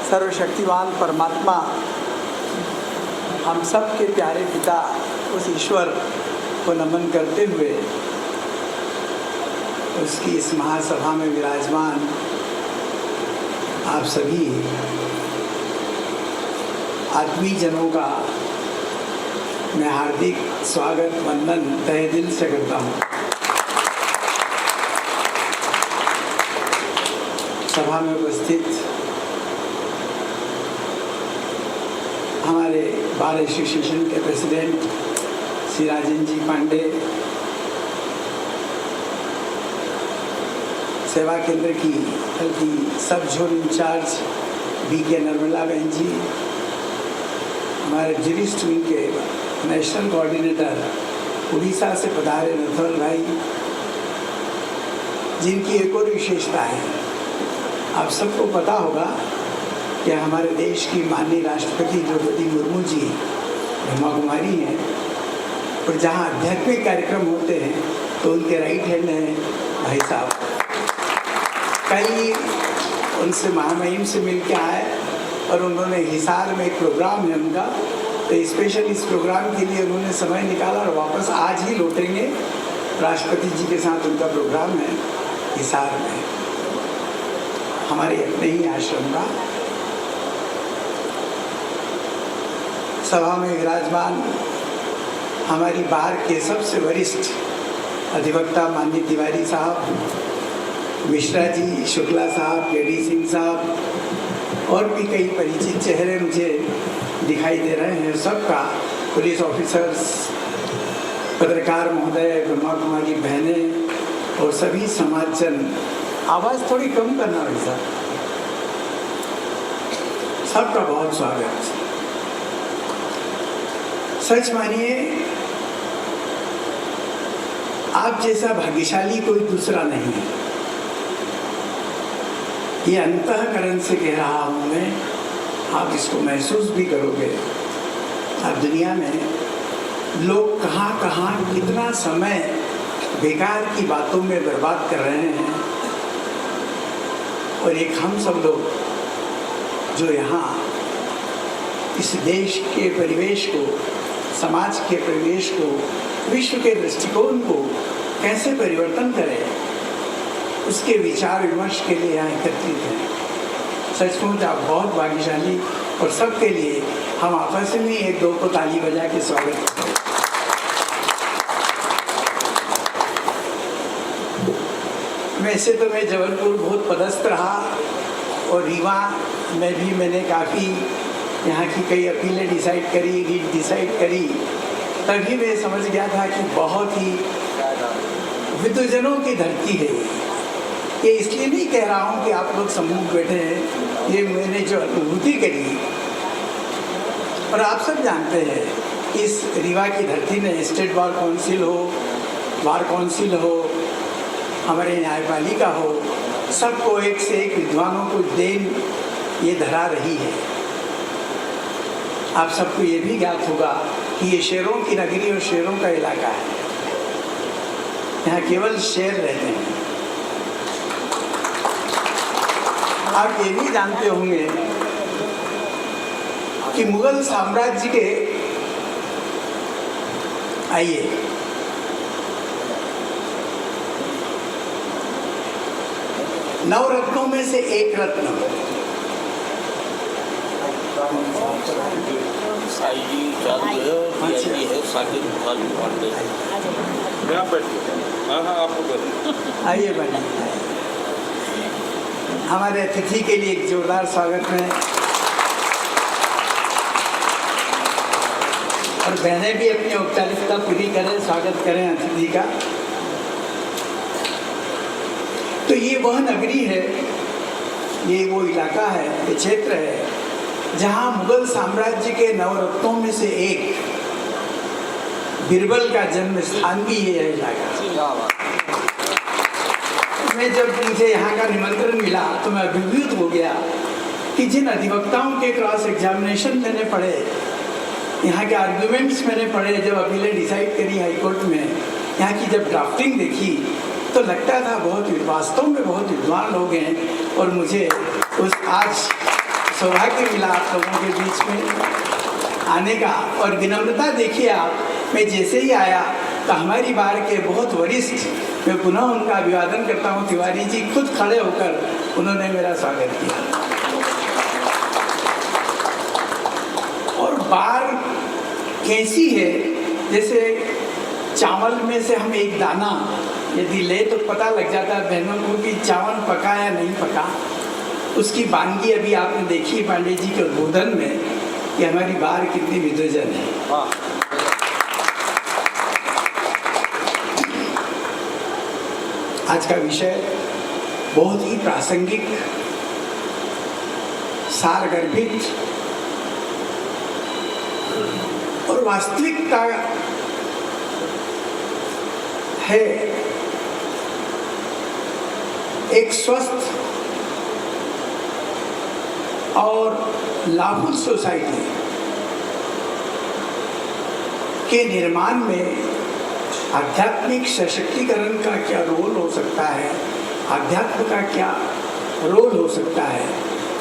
सर्वशक्तिवान परमात्मा हम सब के प्यारे पिता उस ईश्वर को नमन करते हुए उसकी इस महासभा में विराजमान आप सभी आत्मीजनों का मैं हार्दिक स्वागत वंदन तहे दिल से करता हूँ। सभा में उपस्थित हमारे बार एसोसिएशन के प्रेसिडेंट श्री राजेंद्र जी पांडे, सेवा केंद्र की सब जोन इंचार्ज BK नर्मला बहन जी, हमारे जूरिस्ट विंग के नेशनल कोऑर्डिनेटर उड़ीसा से पधारे नथुल भाई, जिनकी एक और विशेषता है, आप सबको पता होगा कि हमारे देश की माननीय राष्ट्रपति द्रौपदी मुर्मू जी ब्रह्मा कुमारी हैं, और जहाँ आध्यात्मिक कार्यक्रम होते हैं तो उनके राइट हैंड हैं भाई साहब। कई उनसे महामहिम से मिल के आए और उन्होंने हिसार में एक प्रोग्राम है उनका, तो स्पेशल इस प्रोग्राम के लिए उन्होंने समय निकाला और वापस आज ही लौटेंगे। राष्ट्रपति जी के साथ उनका प्रोग्राम है हिसार में, हमारे अपने ही आश्रम का। सभा में विराजमान हमारी बार के सबसे वरिष्ठ अधिवक्ता माननीय तिवारी साहब, मिश्रा जी, शुक्ला साहब, केडी सिंह साहब और भी कई परिचित चेहरे मुझे दिखाई दे रहे हैं। सबका, पुलिस ऑफिसर्स, पत्रकार महोदय, ब्रह्मा कुमारी बहनें और सभी समाजजन, आवाज़ थोड़ी कम करना भाई साहब, सबका बहुत स्वागत। सच मानिए, आप जैसा भाग्यशाली कोई दूसरा नहीं है, ये अंतःकरण से कह रहा हूँ मैं, आप इसको महसूस भी करोगे। अब दुनिया में लोग कहाँ कहाँ कितना समय बेकार की बातों में बर्बाद कर रहे हैं, और एक हम सब लोग जो यहाँ इस देश के परिवेश को, समाज के परिवेश को, विश्व के दृष्टिकोण को कैसे परिवर्तन करें, उसके विचार विमर्श के लिए यहाँ एकत्रित हैं। सचमुच आप बहुत भाग्यशाली, और सबके लिए हम आपस में एक दो को ताली बजा के स्वागत करें। वैसे तो मैं जबलपुर बहुत पदस्थ रहा, और रीवा में भी मैंने काफ़ी यहाँ की कई अपीलें डिसाइड करी, रीट डिसाइड करी। तभी मैं समझ गया था कि बहुत ही विद्वजनों की धरती है ये। इसलिए नहीं कह रहा हूँ कि आप लोग समूह बैठे हैं, ये मैंने जो अनुभूति करी, और आप सब जानते हैं इस रीवा की धरती में स्टेट बार काउंसिल हो, बार काउंसिल हो, हमारे न्यायपालिका हो, सबको एक से एक विद्वानों को देन ये धरा रही है। आप सबको ये भी ज्ञात होगा कि ये शेरों की नगरी और शेरों का इलाका है, यहाँ केवल शेर रहते हैं। आप ये भी जानते होंगे कि मुगल साम्राज्य के, आइए, नवरत्नों में से एक रत्न आइए बने, हमारे अतिथि के लिए एक जोरदार स्वागत है। और बहनें भी अपनी औपचारिकता पूरी करें, स्वागत करें अतिथि का। तो ये वह नगरी है, ये वो इलाका है, ये क्षेत्र है जहाँ मुगल साम्राज्य के नवरत्नों में से एक बिरबल का जन्म स्थान भी ये है इलाका। मैं जब मुझे यहाँ का निमंत्रण मिला तो मैं अभिभूत हो गया कि जिन अधिवक्ताओं के क्रॉस एग्जामिनेशन मैंने पढ़े, यहाँ के आर्ग्यूमेंट्स मैंने पढ़े, जब अपीलें डिसाइड करी हाई कोर्ट में, यहाँ की जब ड्राफ्टिंग देखी तो लगता था बहुत वास्तव में बहुत विद्वान लोग हैं। और मुझे उस आज सौभाग्य मिला आप लोगों के बीच में आने का। और विनम्रता देखिए आप, मैं जैसे ही आया तो हमारी बार के बहुत वरिष्ठ, मैं पुनः उनका अभिवादन करता हूँ, तिवारी जी खुद खड़े होकर उन्होंने मेरा स्वागत किया। और बार कैसी है, जैसे चावल में से हम एक दाना यदि ले तो पता लग जाता है बहनों को कि चावल पका या नहीं पका। उसकी वानगी अभी आपने देखी पांडे जी के उद्बोधन में कि हमारी बार कितनी विद्वजन है। आज का विषय बहुत ही प्रासंगिक, सारगर्भित और वास्तविकता है। एक स्वस्थ और लाभुक सोसाइटी के निर्माण में आध्यात्मिक सशक्तिकरण का क्या रोल हो सकता है, आध्यात्म का क्या रोल हो सकता है,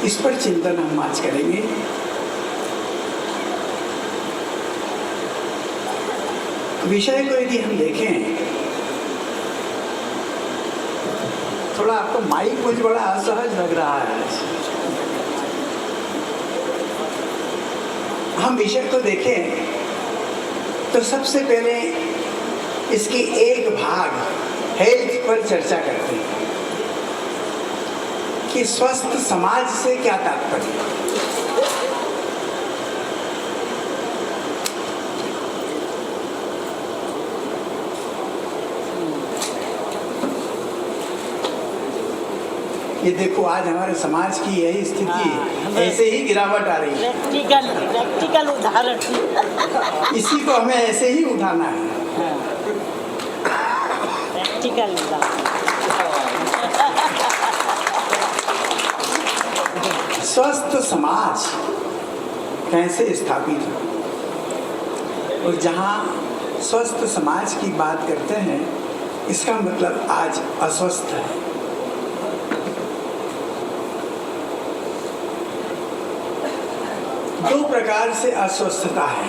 इस पर चिंतन हम आज करेंगे। विषय को यदि हम देखें, थोड़ा आपको माइक मुझे बड़ा असहज लग रहा है। हम विषय को देखें तो सबसे पहले इसकी एक भाग हेल्थ पर चर्चा करते हैं कि स्वस्थ समाज से क्या तात्पर्य। ये देखो आज हमारे समाज की यही स्थिति है, ऐसे ही गिरावट आ रही है। प्रैक्टिकल उदाहरण इसी को हमें ऐसे ही उठाना है। प्रैक्टिकल उदाहरण। स्वस्थ समाज कैसे स्थापित हो, और जहाँ स्वस्थ समाज की बात करते हैं इसका मतलब आज अस्वस्थ है। दो प्रकार से अस्वस्थता है,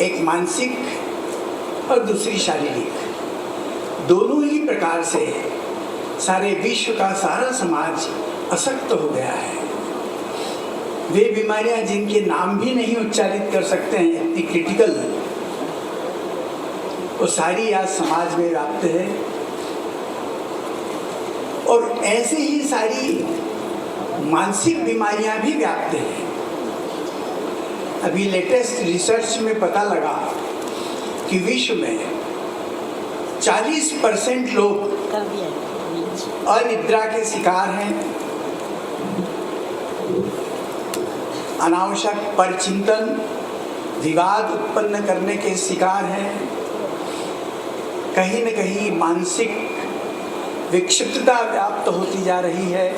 एक मानसिक और दूसरी शारीरिक। दोनों ही प्रकार से सारे विश्व का सारा समाज अशक्त हो गया है। वे बीमारियां जिनके नाम भी नहीं उच्चारित कर सकते हैं, इतनी क्रिटिकल, वो सारी आज समाज में व्याप्त है। और ऐसे ही सारी मानसिक बीमारियां भी व्याप्त हैं। अभी लेटेस्ट रिसर्च में पता लगा कि विश्व में 40% लोग अनिद्रा के शिकार हैं, अनावश्यक परचिंतन, विवाद उत्पन्न करने के शिकार हैं, कहीं न कहीं मानसिक विक्षिप्तता व्याप्त होती जा रही है।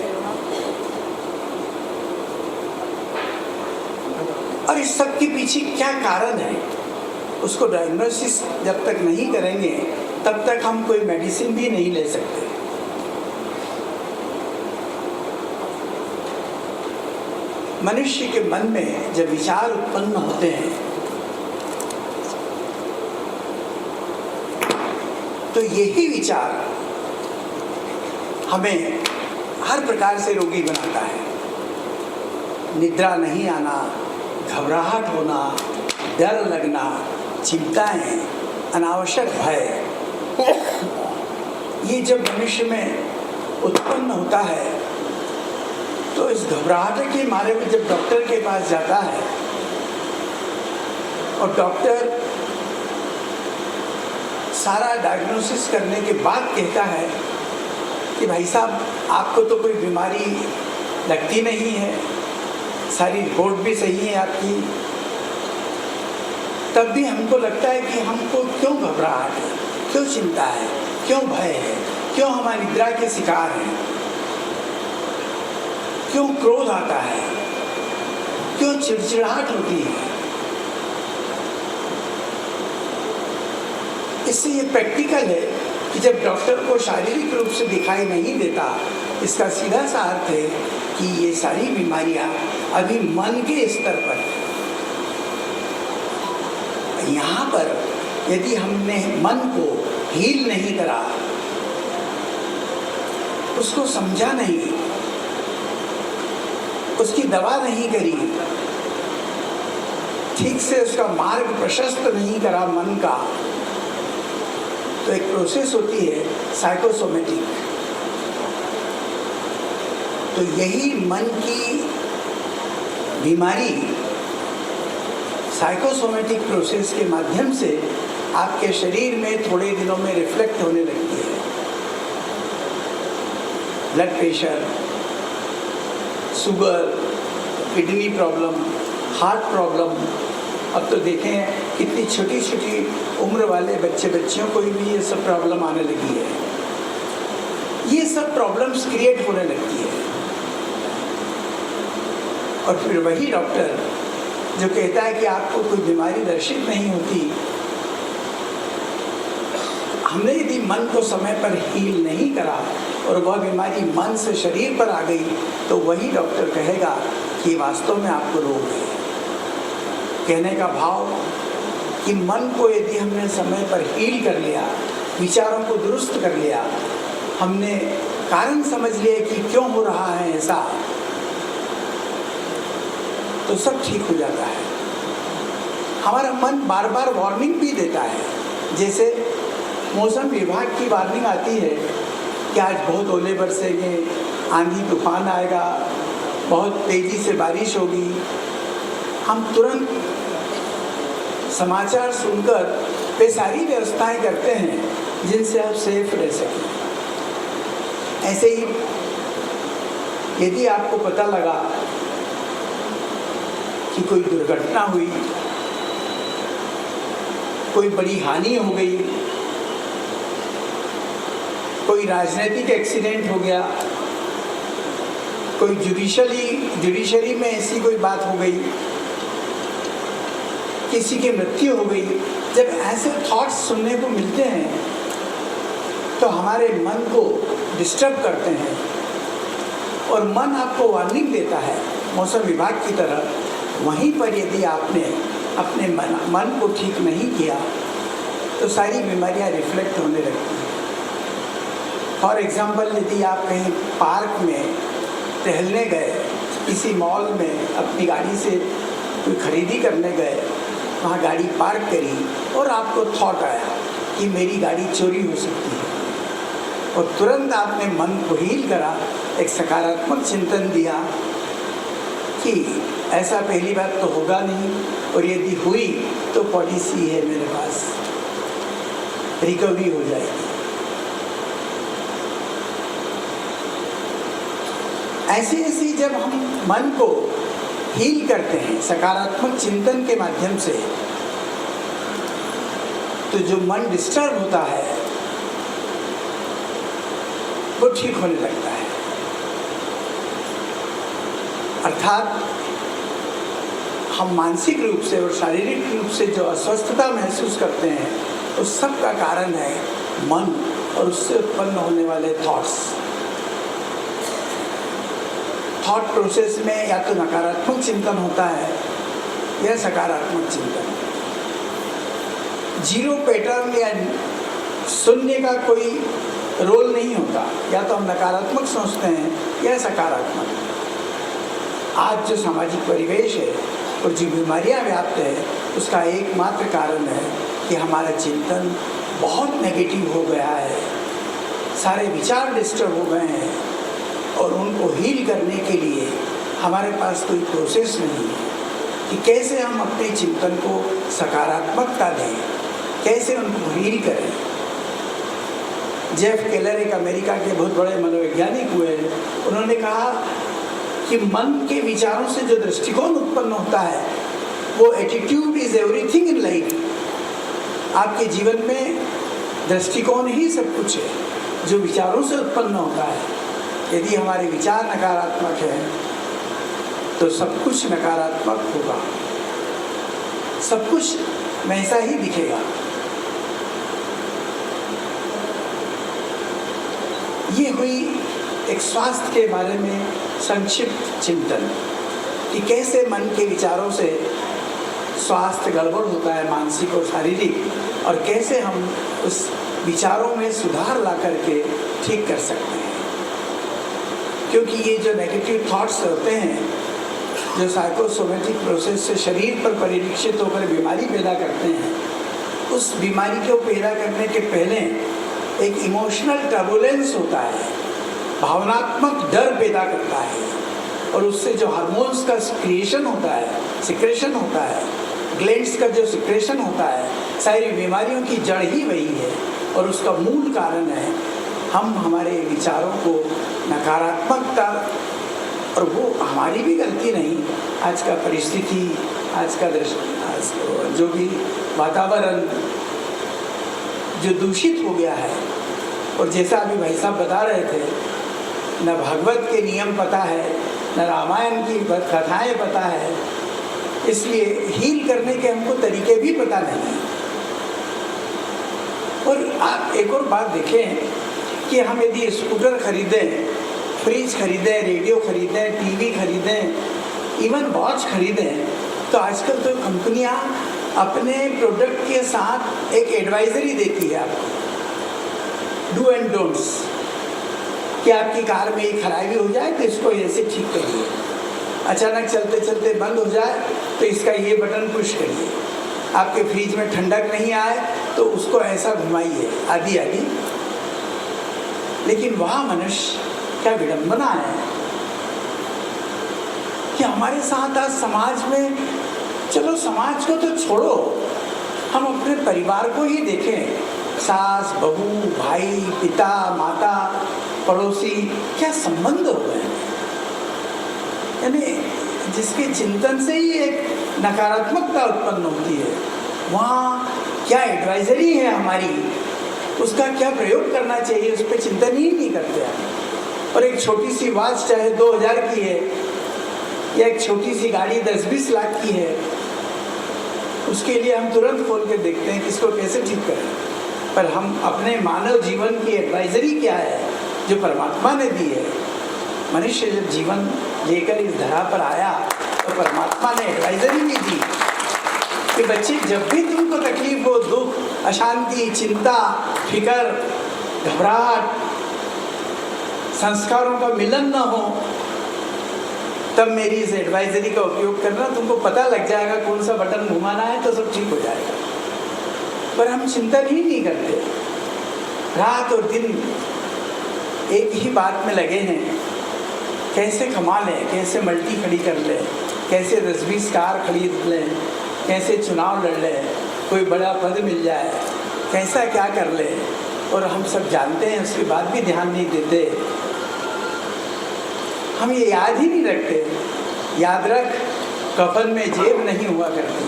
और इस सब के पीछे क्या कारण है, उसको डायग्नोसिस जब तक नहीं करेंगे तब तक हम कोई मेडिसिन भी नहीं ले सकते। मनुष्य के मन में जब विचार उत्पन्न होते हैं तो यही विचार हमें हर प्रकार से रोगी बनाता है। निद्रा नहीं आना, घबराहट होना, डर लगना, चिंताएं, अनावश्यक भय, ये जब मनुष्य में उत्पन्न होता है तो इस घबराहट के मारे में जब डॉक्टर के पास जाता है और डॉक्टर सारा डायग्नोसिस करने के बाद कहता है कि भाई साहब आपको तो कोई बीमारी लगती नहीं है, सारी रिपोर्ट भी सही है आपकी, तब भी हमको लगता है कि हमको क्यों घबराहट है, क्यों चिंता है, क्यों भय है, क्यों हम अनिद्रा के शिकार हैं, क्यों क्रोध आता है, क्यों चिड़चिड़ाहट होती है। इससे ये प्रैक्टिकल है कि जब डॉक्टर को शारीरिक रूप से दिखाई नहीं देता, इसका सीधा सा अर्थ है कि ये सारी बीमारियां अभी मन के स्तर पर है। यहाँ पर यदि हमने मन को हील नहीं करा, उसको समझा नहीं, उसकी दवा नहीं करी, ठीक से उसका मार्ग प्रशस्त नहीं करा मन का, तो एक प्रोसेस होती है साइकोसोमेटिक। तो यही मन की बीमारी साइकोसोमेटिक प्रोसेस के माध्यम से आपके शरीर में थोड़े दिनों में रिफ्लेक्ट होने लगती है। Blood pressure, sugar, kidney problem, heart problem. अब तो देखें कितनी छोटी छोटी उम्र वाले बच्चियों को भी ये सब प्रॉब्लम आने लगी है। ये सब प्रॉब्लम्स क्रिएट होने लगती है। और फिर वही डॉक्टर जो कहता है कि आपको कोई बीमारी दर्शित नहीं होती, हमने यदि मन को समय पर हील नहीं करा और वह बीमारी मन से शरीर पर आ गई, तो वही डॉक्टर कहेगा कि वास्तव में आपको रोग है। कहने का भाव कि मन को यदि हमने समय पर हील कर लिया, विचारों को दुरुस्त कर लिया, हमने कारण समझ लिया कि क्यों हो रहा है ऐसा, तो सब ठीक हो जाता है। हमारा मन बार बार वार्निंग भी देता है। जैसे मौसम विभाग की वार्निंग आती है कि आज बहुत ओले बरसेंगे, आंधी तूफान आएगा, बहुत तेज़ी से बारिश होगी। हम तुरंत समाचार सुनकर वे सारी व्यवस्थाएं करते हैं जिनसे आप सेफ रह सकें। ऐसे ही यदि आपको पता लगा कि कोई दुर्घटना हुई, कोई बड़ी हानि हो गई, कोई राजनीतिक एक्सीडेंट हो गया, कोई जुडिशरी में ऐसी कोई बात हो गई, किसी की मृत्यु हो गई, जब ऐसे थॉट्स सुनने को मिलते हैं तो हमारे मन को डिस्टर्ब करते हैं और मन आपको वार्निंग देता है मौसम विभाग की तरह। वहीं पर यदि आपने अपने मन को ठीक नहीं किया तो सारी बीमारियां रिफ्लेक्ट होने लगती हैं। फॉर एग्जाम्पल, यदि आप कहीं पार्क में टहलने गए, किसी मॉल में अपनी गाड़ी से कोई खरीदी करने गए, वहाँ गाड़ी पार्क करी और आपको थॉट आया कि मेरी गाड़ी चोरी हो सकती है, और तुरंत आपने मन को हील करा, एक सकारात्मक चिंतन दिया कि ऐसा पहली बात तो होगा नहीं, और यदि हुई तो पॉलिसी है मेरे पास, रिकवरी हो जाएगी। ऐसे ऐसे जब हम मन को हील करते हैं सकारात्मक चिंतन के माध्यम से, तो जो मन डिस्टर्ब होता है वो ठीक होने लगता है। अर्थात हम मानसिक रूप से और शारीरिक रूप से जो अस्वस्थता महसूस करते हैं, उस सब का कारण है मन और उससे उत्पन्न होने वाले थॉट्स। थॉट प्रोसेस में या तो नकारात्मक चिंतन होता है या सकारात्मक चिंतन। जीरो पैटर्न या शून्य का कोई रोल नहीं होता, या तो हम नकारात्मक सोचते हैं या सकारात्मक। आज जो सामाजिक परिवेश है और जो बीमारियां व्याप्त है, उसका एकमात्र कारण है कि हमारा चिंतन बहुत नेगेटिव हो गया है, सारे विचार डिस्टर्ब हो गए हैं, और उनको हील करने के लिए हमारे पास कोई प्रोसेस नहीं है कि कैसे हम अपने चिंतन को सकारात्मकता दें, कैसे उनको हील करें। जेफ केलर एक अमेरिका के बहुत बड़े मनोवैज्ञानिक हुए, उन्होंने कहा कि मन के विचारों से जो दृष्टिकोण उत्पन्न होता है, वो attitude is everything in life. आपके जीवन में दृष्टिकोण ही सब कुछ है, जो विचारों से उत्पन्न होता है। यदि हमारे विचार नकारात्मक हैं तो सब कुछ नकारात्मक होगा, सब कुछ वैसा ही दिखेगा। ये हुई एक स्वास्थ्य के बारे में संक्षिप्त चिंतन कि कैसे मन के विचारों से स्वास्थ्य गड़बड़ होता है, मानसिक और शारीरिक, और कैसे हम उस विचारों में सुधार ला करके ठीक कर सकते हैं। क्योंकि ये जो नेगेटिव थॉट्स होते हैं, जो साइकोसोमेटिक प्रोसेस से शरीर पर परिलक्षित होकर बीमारी पैदा करते हैं, उस बीमारी को पैदा करने के पहले एक इमोशनल टर्बुलेंस होता है, भावनात्मक डर पैदा करता है, और उससे जो हार्मोन्स का क्रिएशन होता है, सिक्रेशन होता है, ग्लैंड्स का जो सिक्रेशन होता है, सारी बीमारियों की जड़ ही वही है। और उसका मूल कारण है हम हमारे विचारों को नकारात्मकता, और वो हमारी भी गलती नहीं, आज का परिस्थिति, आज का जो भी वातावरण जो दूषित हो गया है, और जैसा अभी भाई साहब बता रहे थे, न भागवत के नियम पता है, न रामायण की कथाएं पता है, इसलिए हील करने के हमको तरीके भी पता नहीं। और आप एक और बात देखें कि हम यदि स्कूटर खरीदें, फ्रिज खरीदें, रेडियो खरीदें, टीवी खरीदें, इवन वॉच खरीदें, तो आजकल तो कंपनियां अपने प्रोडक्ट के साथ एक एडवाइजरी देती है आपको, डू एंड डोंट्स, कि आपकी कार में ये खराबी हो जाए तो इसको ऐसे ठीक करिए, अचानक चलते चलते बंद हो जाए तो इसका ये बटन पुश करिए, आपके फ्रिज में ठंडक नहीं आए तो उसको ऐसा घुमाइए, आदि आदि। लेकिन वह मनुष्य, क्या विडंबना है कि हमारे साथ आज समाज में, चलो समाज को तो छोड़ो, हम अपने परिवार को ही देखें, सास, बहू, भाई, पिता, माता, पड़ोसी, क्या संबंध हो गए हैं। यानी जिसके चिंतन से ही एक नकारात्मकता उत्पन्न होती है, वहाँ क्या एडवाइजरी है हमारी, उसका क्या प्रयोग करना चाहिए, उस पर चिंतन ही नहीं करते हैं। और एक छोटी सी वॉच चाहे 2000 की है, या एक छोटी सी गाड़ी 10-20 लाख की है, उसके लिए हम तुरंत खोल के देखते हैं कि इसको कैसे ठीक करें। पर हम अपने मानव जीवन की एडवाइजरी क्या है जो परमात्मा ने दी है। मनुष्य जब जीवन लेकर इस धरा पर आया तो परमात्मा ने एडवाइजरी भी दी कि बच्चे, जब भी तुमको तकलीफ हो, दुख, अशांति, चिंता, फिकर, घबराहट, संस्कारों का मिलन न हो, तब मेरी इस एडवाइजरी का उपयोग करना, तुमको पता लग जाएगा कौन सा बटन घुमाना है तो सब ठीक हो जाएगा। पर हम चिंतन ही नहीं करते, रात और दिन एक ही बात में लगे हैं, कैसे कमा लें, कैसे मल्टी खड़ी कर लें, कैसे 10-20 कार खरीद लें, कैसे चुनाव लड़ लें, कोई बड़ा पद मिल जाए, कैसा क्या कर लें। और हम सब जानते हैं, उसके बाद भी ध्यान नहीं देते, हम ये याद ही नहीं रखते। याद रख, कफन में जेब नहीं हुआ करती,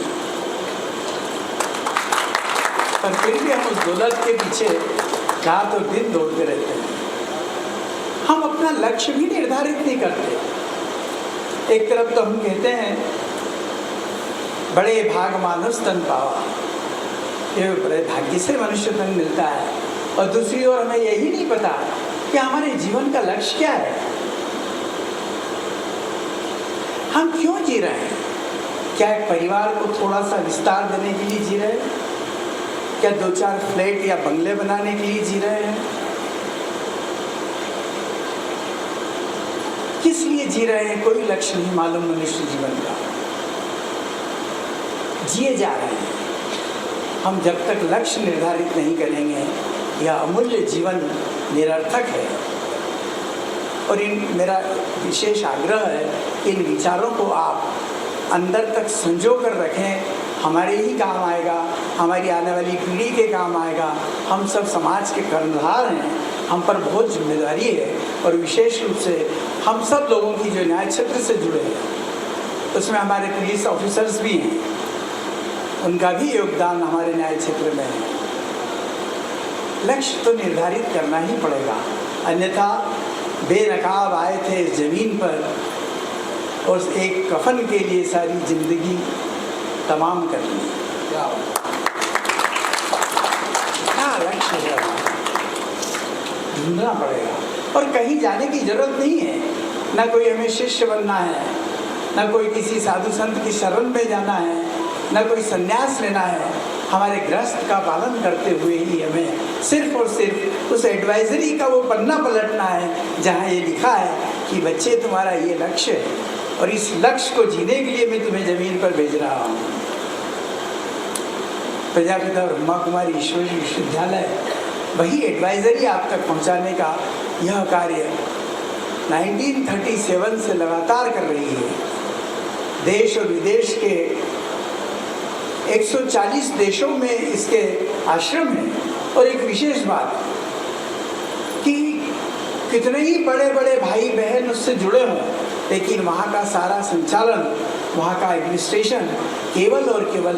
पर फिर भी हम उस दौलत के पीछे रात और दिन दौड़ते रहते हैं। हम अपना लक्ष्य भी निर्धारित नहीं करते। एक तरफ तो हम कहते हैं बड़े भाग मानुष तन पावा, ये बड़े भाग्य से मनुष्य तन मिलता है, और दूसरी ओर हमें यही नहीं पता कि हमारे जीवन का लक्ष्य क्या है, हम क्यों जी रहे हैं। क्या एक परिवार को थोड़ा सा विस्तार देने के लिए जी रहे हैं, क्या 2-4 फ्लैट या बंगले बनाने के लिए जी रहे हैं, किस लिए जी रहे हैं, कोई लक्ष्य नहीं मालूम मनुष्य जीवन का, जिए जा रहे हैं। हम जब तक लक्ष्य निर्धारित नहीं करेंगे, यह अमूल्य जीवन निरर्थक है। और मेरा विशेष आग्रह है कि इन विचारों को आप अंदर तक संजो कर रखें, हमारे ही काम आएगा, हमारी आने वाली पीढ़ी के काम आएगा। हम सब समाज के कर्णधार हैं, हम पर बहुत जिम्मेदारी है, और विशेष रूप से हम सब लोगों की जो न्याय क्षेत्र से जुड़े हैं, उसमें हमारे पुलिस ऑफिसर्स भी हैं, उनका भी योगदान हमारे न्याय क्षेत्र में है। लक्ष्य तो निर्धारित करना ही पड़ेगा, अन्यथा बेनकाब आए थे इस जमीन पर और एक कफन के लिए सारी जिंदगी तमाम कर ली। क्या लक्ष्य है, ढूंढना पड़ेगा। और कहीं जाने की जरूरत नहीं है, ना कोई हमें शिष्य बनना है, ना कोई किसी साधु संत की शरण में जाना है, ना कोई संन्यास लेना है। हमारे गृहस्थ का पालन करते हुए ही हमें सिर्फ और सिर्फ उस एडवाइजरी का वो पन्ना पलटना है जहाँ ये लिखा है कि बच्चे तुम्हारा ये लक्ष्य है और इस लक्ष्य को जीने के लिए मैं तुम्हें जमीन पर भेज रहा हूँ। प्रजापिता ब्रह्मा कुमारी ईश्वरी विश्वविद्यालय वही एडवाइजरी आप तक पहुँचाने का यह कार्य 1937 से लगातार कर रही है। देश और विदेश के 140 देशों में इसके आश्रम हैं। और एक विशेष बात कि कितने ही बड़े बड़े भाई बहन उससे जुड़े हों, लेकिन वहाँ का सारा संचालन, वहाँ का एडमिनिस्ट्रेशन केवल और केवल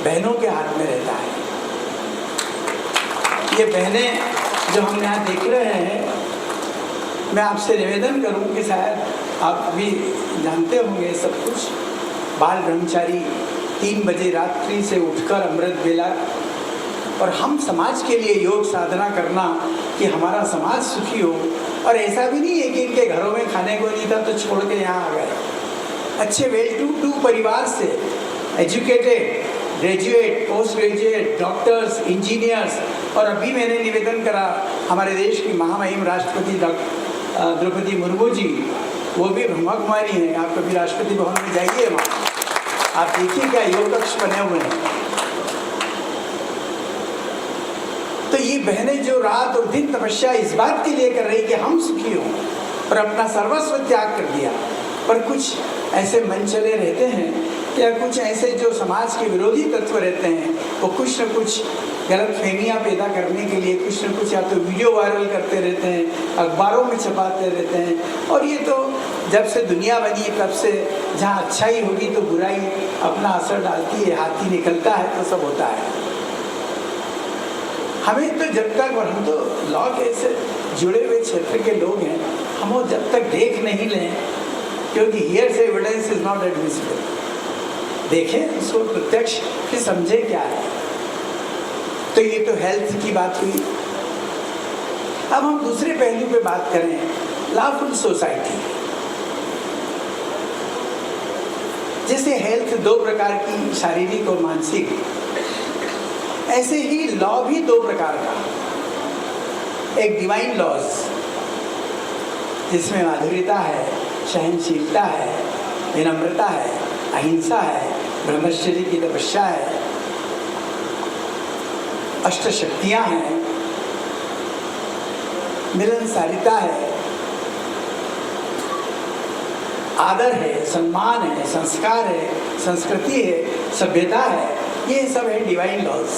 बहनों के हाथ में रहता है। ये बहनें जो हम यहाँ देख रहे हैं, मैं आपसे निवेदन करूँ कि शायद आप भी जानते होंगे सब कुछ। बाल ब्रह्मचारी 3 बजे रात्रि से उठकर अमृत बेला, और हम समाज के लिए योग साधना करना कि हमारा समाज सुखी हो। और ऐसा भी नहीं है कि इनके घरों में खाने को नहीं था तो छोड़ के यहाँ आ गए। अच्छे वेल टू डू परिवार से educated, graduate, post graduate, doctors, engineers, और अभी मैंने निवेदन करा हमारे देश की महामहिम राष्ट्रपति द्रौपदी मुर्मू जी, वो भी ब्रह्मा कुमारी हैं। आप कभी राष्ट्रपति भवन में जाइए, वहाँ आप देखिए क्या योग कक्ष बने हुए हैं। तो ये बहनें जो रात और दिन तपस्या इस बात के लिए कर रही कि हम सुखी हों, और अपना सर्वस्व त्याग कर दिया। पर कुछ ऐसे मन चले रहते हैं या कुछ ऐसे जो समाज के विरोधी तत्व रहते हैं, वो कुछ न कुछ गलतफहमियाँ पैदा करने के लिए कुछ न कुछ या तो वीडियो वायरल करते रहते हैं, अखबारों में छपाते रहते हैं। और ये तो जब से दुनिया बनी तब से जहाँ अच्छाई होगी तो बुराई अपना असर डालती है, हाथी निकलता है तो सब होता है। हमें तो जब तक, और हम तो लॉ के से जुड़े हुए क्षेत्र के लोग हैं, हम वो जब तक देख नहीं लें, क्योंकि हियर से एविडेंस इज नॉट एडमिसिबल, देखें उसको प्रत्यक्ष, फिर समझे क्या है। तो ये तो हेल्थ की बात हुई। अब हम दूसरे पहलू पे बात करें, लॉफुल सोसाइटी। जैसे हेल्थ 2 प्रकार की, शारीरिक और मानसिक, ऐसे ही लॉ भी 2 प्रकार का। एक डिवाइन लॉज जिसमें माधुर्यता है, सहनशीलता है, विनम्रता है, अहिंसा है, ब्रह्मचर्य की तपस्या है, अष्टशक्तियाँ हैं, मिलनसारिता है, आदर है, सम्मान है, संस्कार है, संस्कृति है, सभ्यता है। ये सब है डिवाइन लॉज।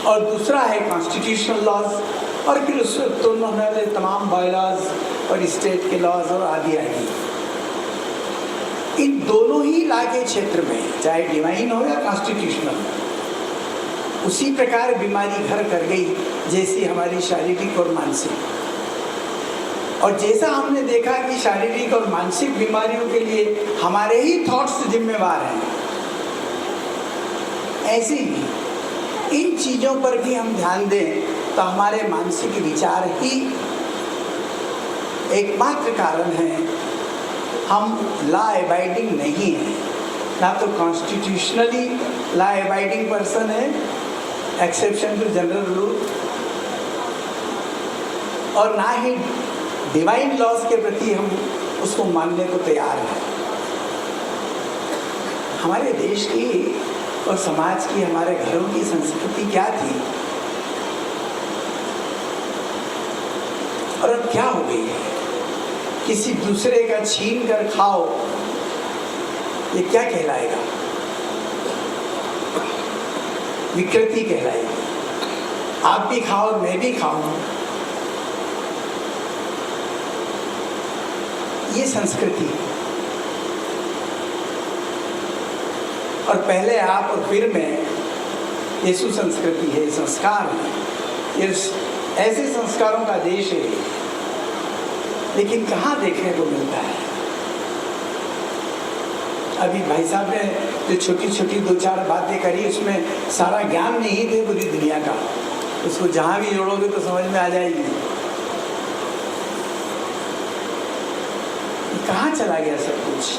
और दूसरा है कॉन्स्टिट्यूशनल लॉज, और फिर उससे उत्पन्न होने वाले तमाम बायलॉज और स्टेट के लॉज और आदि आदि। इन दोनों ही लॉ के क्षेत्र में, चाहे डिवाइन हो या कॉन्स्टिट्यूशनल, उसी प्रकार बीमारी घर कर गई जैसी हमारी शारीरिक और मानसिक। और जैसा हमने देखा कि शारीरिक और मानसिक बीमारियों के लिए हमारे ही थॉट्स जिम्मेवार हैं, ऐसे ही इन चीज़ों पर भी हम ध्यान दें तो हमारे मानसिक विचार ही एकमात्र कारण है। हम लॉ अबाइडिंग नहीं हैं, ना तो कॉन्स्टिट्यूशनली लॉ अबाइडिंग पर्सन है, एक्सेप्शन टू जनरल रूल, और ना ही डिवाइन लॉज के प्रति हम उसको मानने को तैयार हैं। हमारे देश की और समाज की, हमारे घरों की संस्कृति क्या थी और अब क्या हो गई है? किसी दूसरे का छीन कर खाओ, ये क्या कहलाएगा? विकृति कहलाएगी। आप भी खाओ और मैं भी खाऊं, ये संस्कृति। और पहले आप और फिर मैं, ये सुसंस्कृति है, संस्कार है, ये ऐसे संस्कारों का देश है। लेकिन कहाँ देखने को मिलता है? अभी भाई साहब ने जो छोटी छोटी 2-4 बातें करी, उसमें सारा ज्ञान नहीं थे पूरी दुनिया का। उसको जहाँ भी जोड़ोगे तो समझ में आ जाएगी। कहाँ चला गया सब कुछ?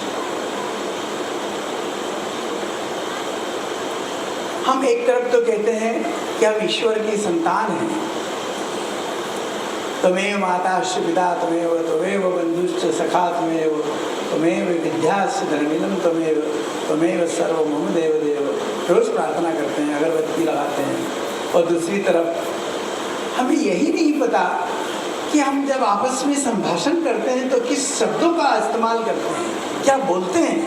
हम एक तरफ तो कहते हैं कि हम ईश्वर की संतान हैं, त्वमेव माता पिता त्वमेव बंधुश्च सखा त्वमेव विद्याश्च धर्मिणं त्वमेव सर्व मम देव देव। रोज प्रार्थना करते हैं, अगरबत्ती लगाते हैं। और दूसरी तरफ हमें यही नहीं पता कि हम जब आपस में संभाषण करते हैं तो किस शब्दों का इस्तेमाल करते हैं, क्या बोलते हैं,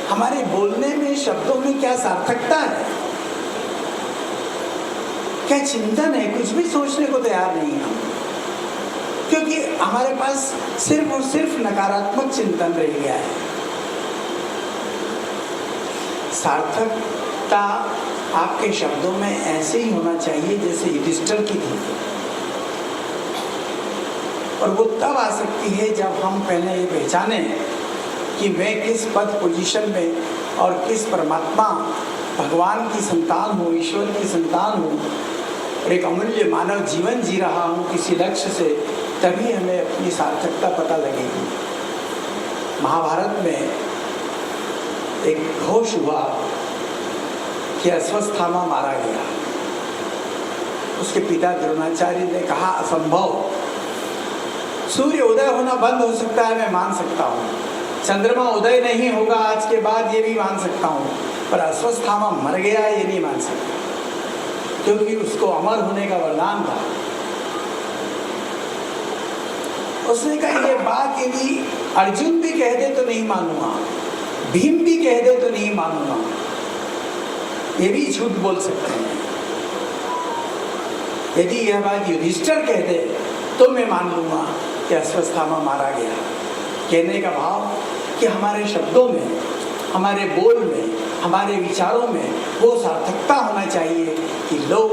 हमारे बोलने में, शब्दों में क्या सार्थकता है, क्या चिंतन है। कुछ भी सोचने को तैयार नहीं हम, क्योंकि हमारे पास सिर्फ और सिर्फ नकारात्मक चिंतन रह गया है। सार्थकता आपके शब्दों में ऐसे ही होना चाहिए जैसे युधिष्ठिर की थी, और वो तब आ सकती है जब हम पहले ये पहचाने कि मैं किस पद पोजीशन में और किस परमात्मा भगवान की संतान हूँ, ईश्वर की संतान हूँ, और एक अमूल्य मानव जीवन जी रहा हूँ किसी लक्ष्य से। तभी हमें अपनी सार्थकता पता लगेगी। महाभारत में एक घोष हुआ कि अश्वत्थामा मारा गया। उसके पिता द्रोणाचार्य ने कहा असंभव, सूर्य उदय होना बंद हो सकता है, मैं मान सकता हूँ, चंद्रमा उदय नहीं होगा आज के बाद, ये भी मान सकता हूँ, पर अश्वत्थामा मर गया ये नहीं मान सकता, क्योंकि उसको अमर होने का वरदान था। उसने कहा ये बात यदि अर्जुन भी कह दे तो नहीं मानूंगा, भीम भी कह दे तो नहीं मानूंगा, ये भी झूठ बोल सकते हैं। यदि यह बात युधिष्ठिर कह दे तो मैं मान लूंगा कि अश्वत्थामा मारा गया। कहने का भाव कि हमारे शब्दों में, हमारे बोल में, हमारे विचारों में वो सार्थकता होना चाहिए कि लोग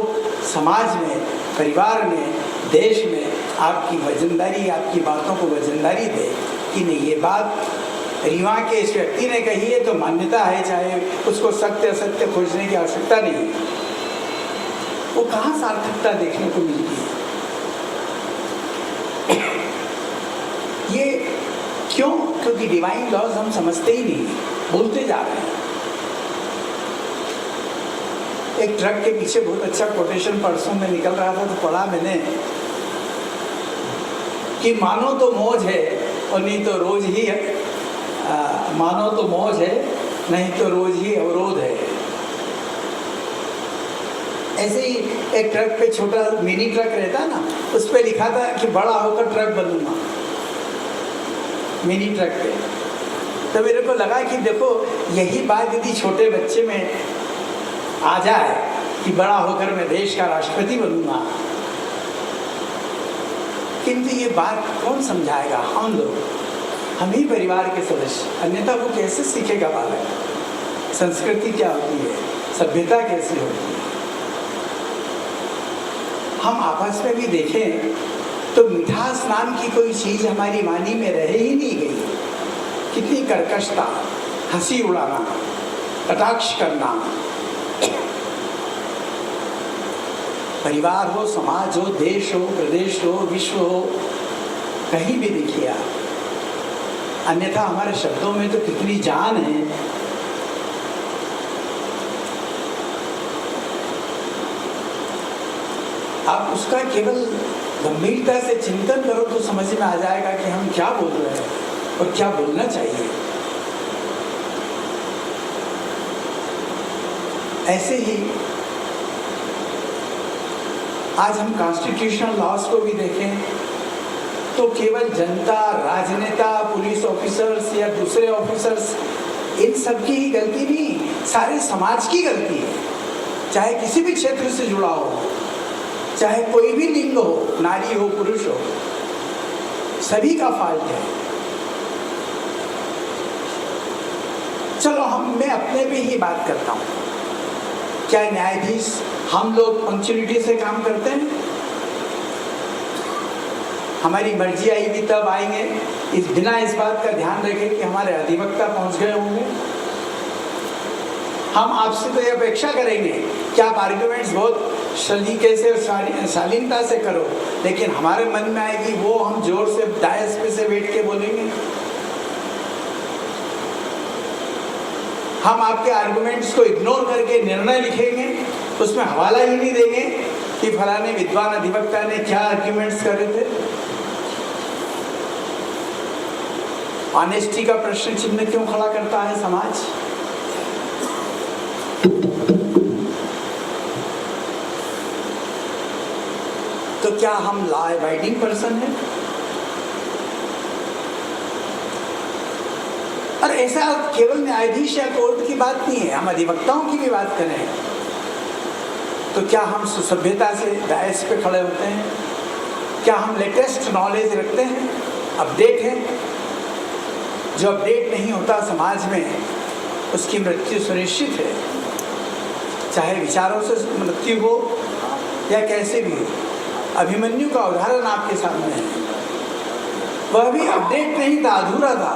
समाज में, परिवार में, देश में आपकी वजनदारी, आपकी बातों को वजनदारी दे कि नहीं ये बात रीवा के इस व्यक्ति ने कही है तो मान्यता है, चाहे उसको सत्य असत्य खोजने की आवश्यकता नहीं है। वो कहाँ सार्थकता देखने को मिलती है? ये क्यों? क्योंकि डिवाइन लॉज हम समझते ही नहीं, बोलते जा रहे हैं। एक ट्रक के पीछे बहुत अच्छा कोटेशन परसों में निकल रहा था तो पढ़ा मैंने कि मानो तो मौज है और नहीं तो रोज ही है, मानो तो मौज है नहीं तो रोज ही अवरोध है। ऐसे ही एक ट्रक पे छोटा मिनी ट्रक रहता ना, उस पे लिखा था कि बड़ा होकर ट्रक बनूंगा, मिनी ट्रक पे। तो मेरे को लगा कि देखो यही बात यदि छोटे बच्चे में आ जाए कि बड़ा होकर मैं देश का राष्ट्रपति बनूंगा, किंतु ये बात कौन समझाएगा? हम लोग, हम ही परिवार के सदस्य, अन्यथा वो कैसे सीखेगा बालक? संस्कृति क्या होती है, सभ्यता कैसी होती है? हम आपस में भी देखें तो मिठास नाम की कोई चीज हमारी वाणी में रह ही नहीं गई। कितनी कर्कशता, हंसी उड़ाना, कटाक्ष करना। परिवार हो, समाज हो, देश हो, प्रदेश हो, विश्व हो, कहीं भी देखिए आप। अन्यथा हमारे शब्दों में तो कितनी जान है। आप उसका केवल गंभीरता से चिंतन करो तो समझ में आ जाएगा कि हम क्या बोल रहे हैं और क्या बोलना चाहिए। ऐसे ही आज हम कॉन्स्टिट्यूशनल लॉज को भी देखें तो केवल जनता, राजनेता, पुलिस ऑफिसर्स या दूसरे ऑफिसर्स, इन सब की ही गलती नहीं, सारे समाज की गलती है। चाहे किसी भी क्षेत्र से जुड़ा हो, चाहे कोई भी लिंग हो, नारी हो, पुरुष हो, सभी का फॉल्ट है। चलो मैं अपने पे ही बात करता हूँ। क्या न्यायाधीश हम लोग पंक्चुअलिटी से काम करते हैं? हमारी मर्जी आएगी तब आएंगे, बिना इस बात का ध्यान रखें कि हमारे अधिवक्ता पहुंच गए होंगे। हम आपसे तो ये अपेक्षा करेंगे कि आप आर्ग्यूमेंट्स बहुत सलीके से और शालीनता से करो, लेकिन हमारे मन में आएगी वो हम जोर से डायस पे से बैठ के बोलेंगे। हम आपके आर्गुमेंट्स को इग्नोर करके निर्णय लिखेंगे, उसमें हवाला ही नहीं देंगे कि फलाने विद्वान अधिवक्ता ने क्या आर्ग्यूमेंट्स करे थे। ऑनेस्टी का प्रश्न चिन्ह क्यों खड़ा करता है समाज? तो क्या हम लॉ अबाइडिंग पर्सन हैं? और ऐसा केवल न्यायाधीश या कोर्ट की बात नहीं है, हम अधिवक्ताओं की भी बात करें तो क्या हम सुसभ्यता से डायस पे खड़े होते हैं? क्या हम लेटेस्ट नॉलेज रखते हैं, अपडेट हैं? जो अपडेट नहीं होता समाज में उसकी मृत्यु सुनिश्चित है, चाहे विचारों से मृत्यु हो या कैसे भी हो। अभिमन्यु का उदाहरण आपके सामने है, वह भी अपडेट नहीं था, अधूरा था।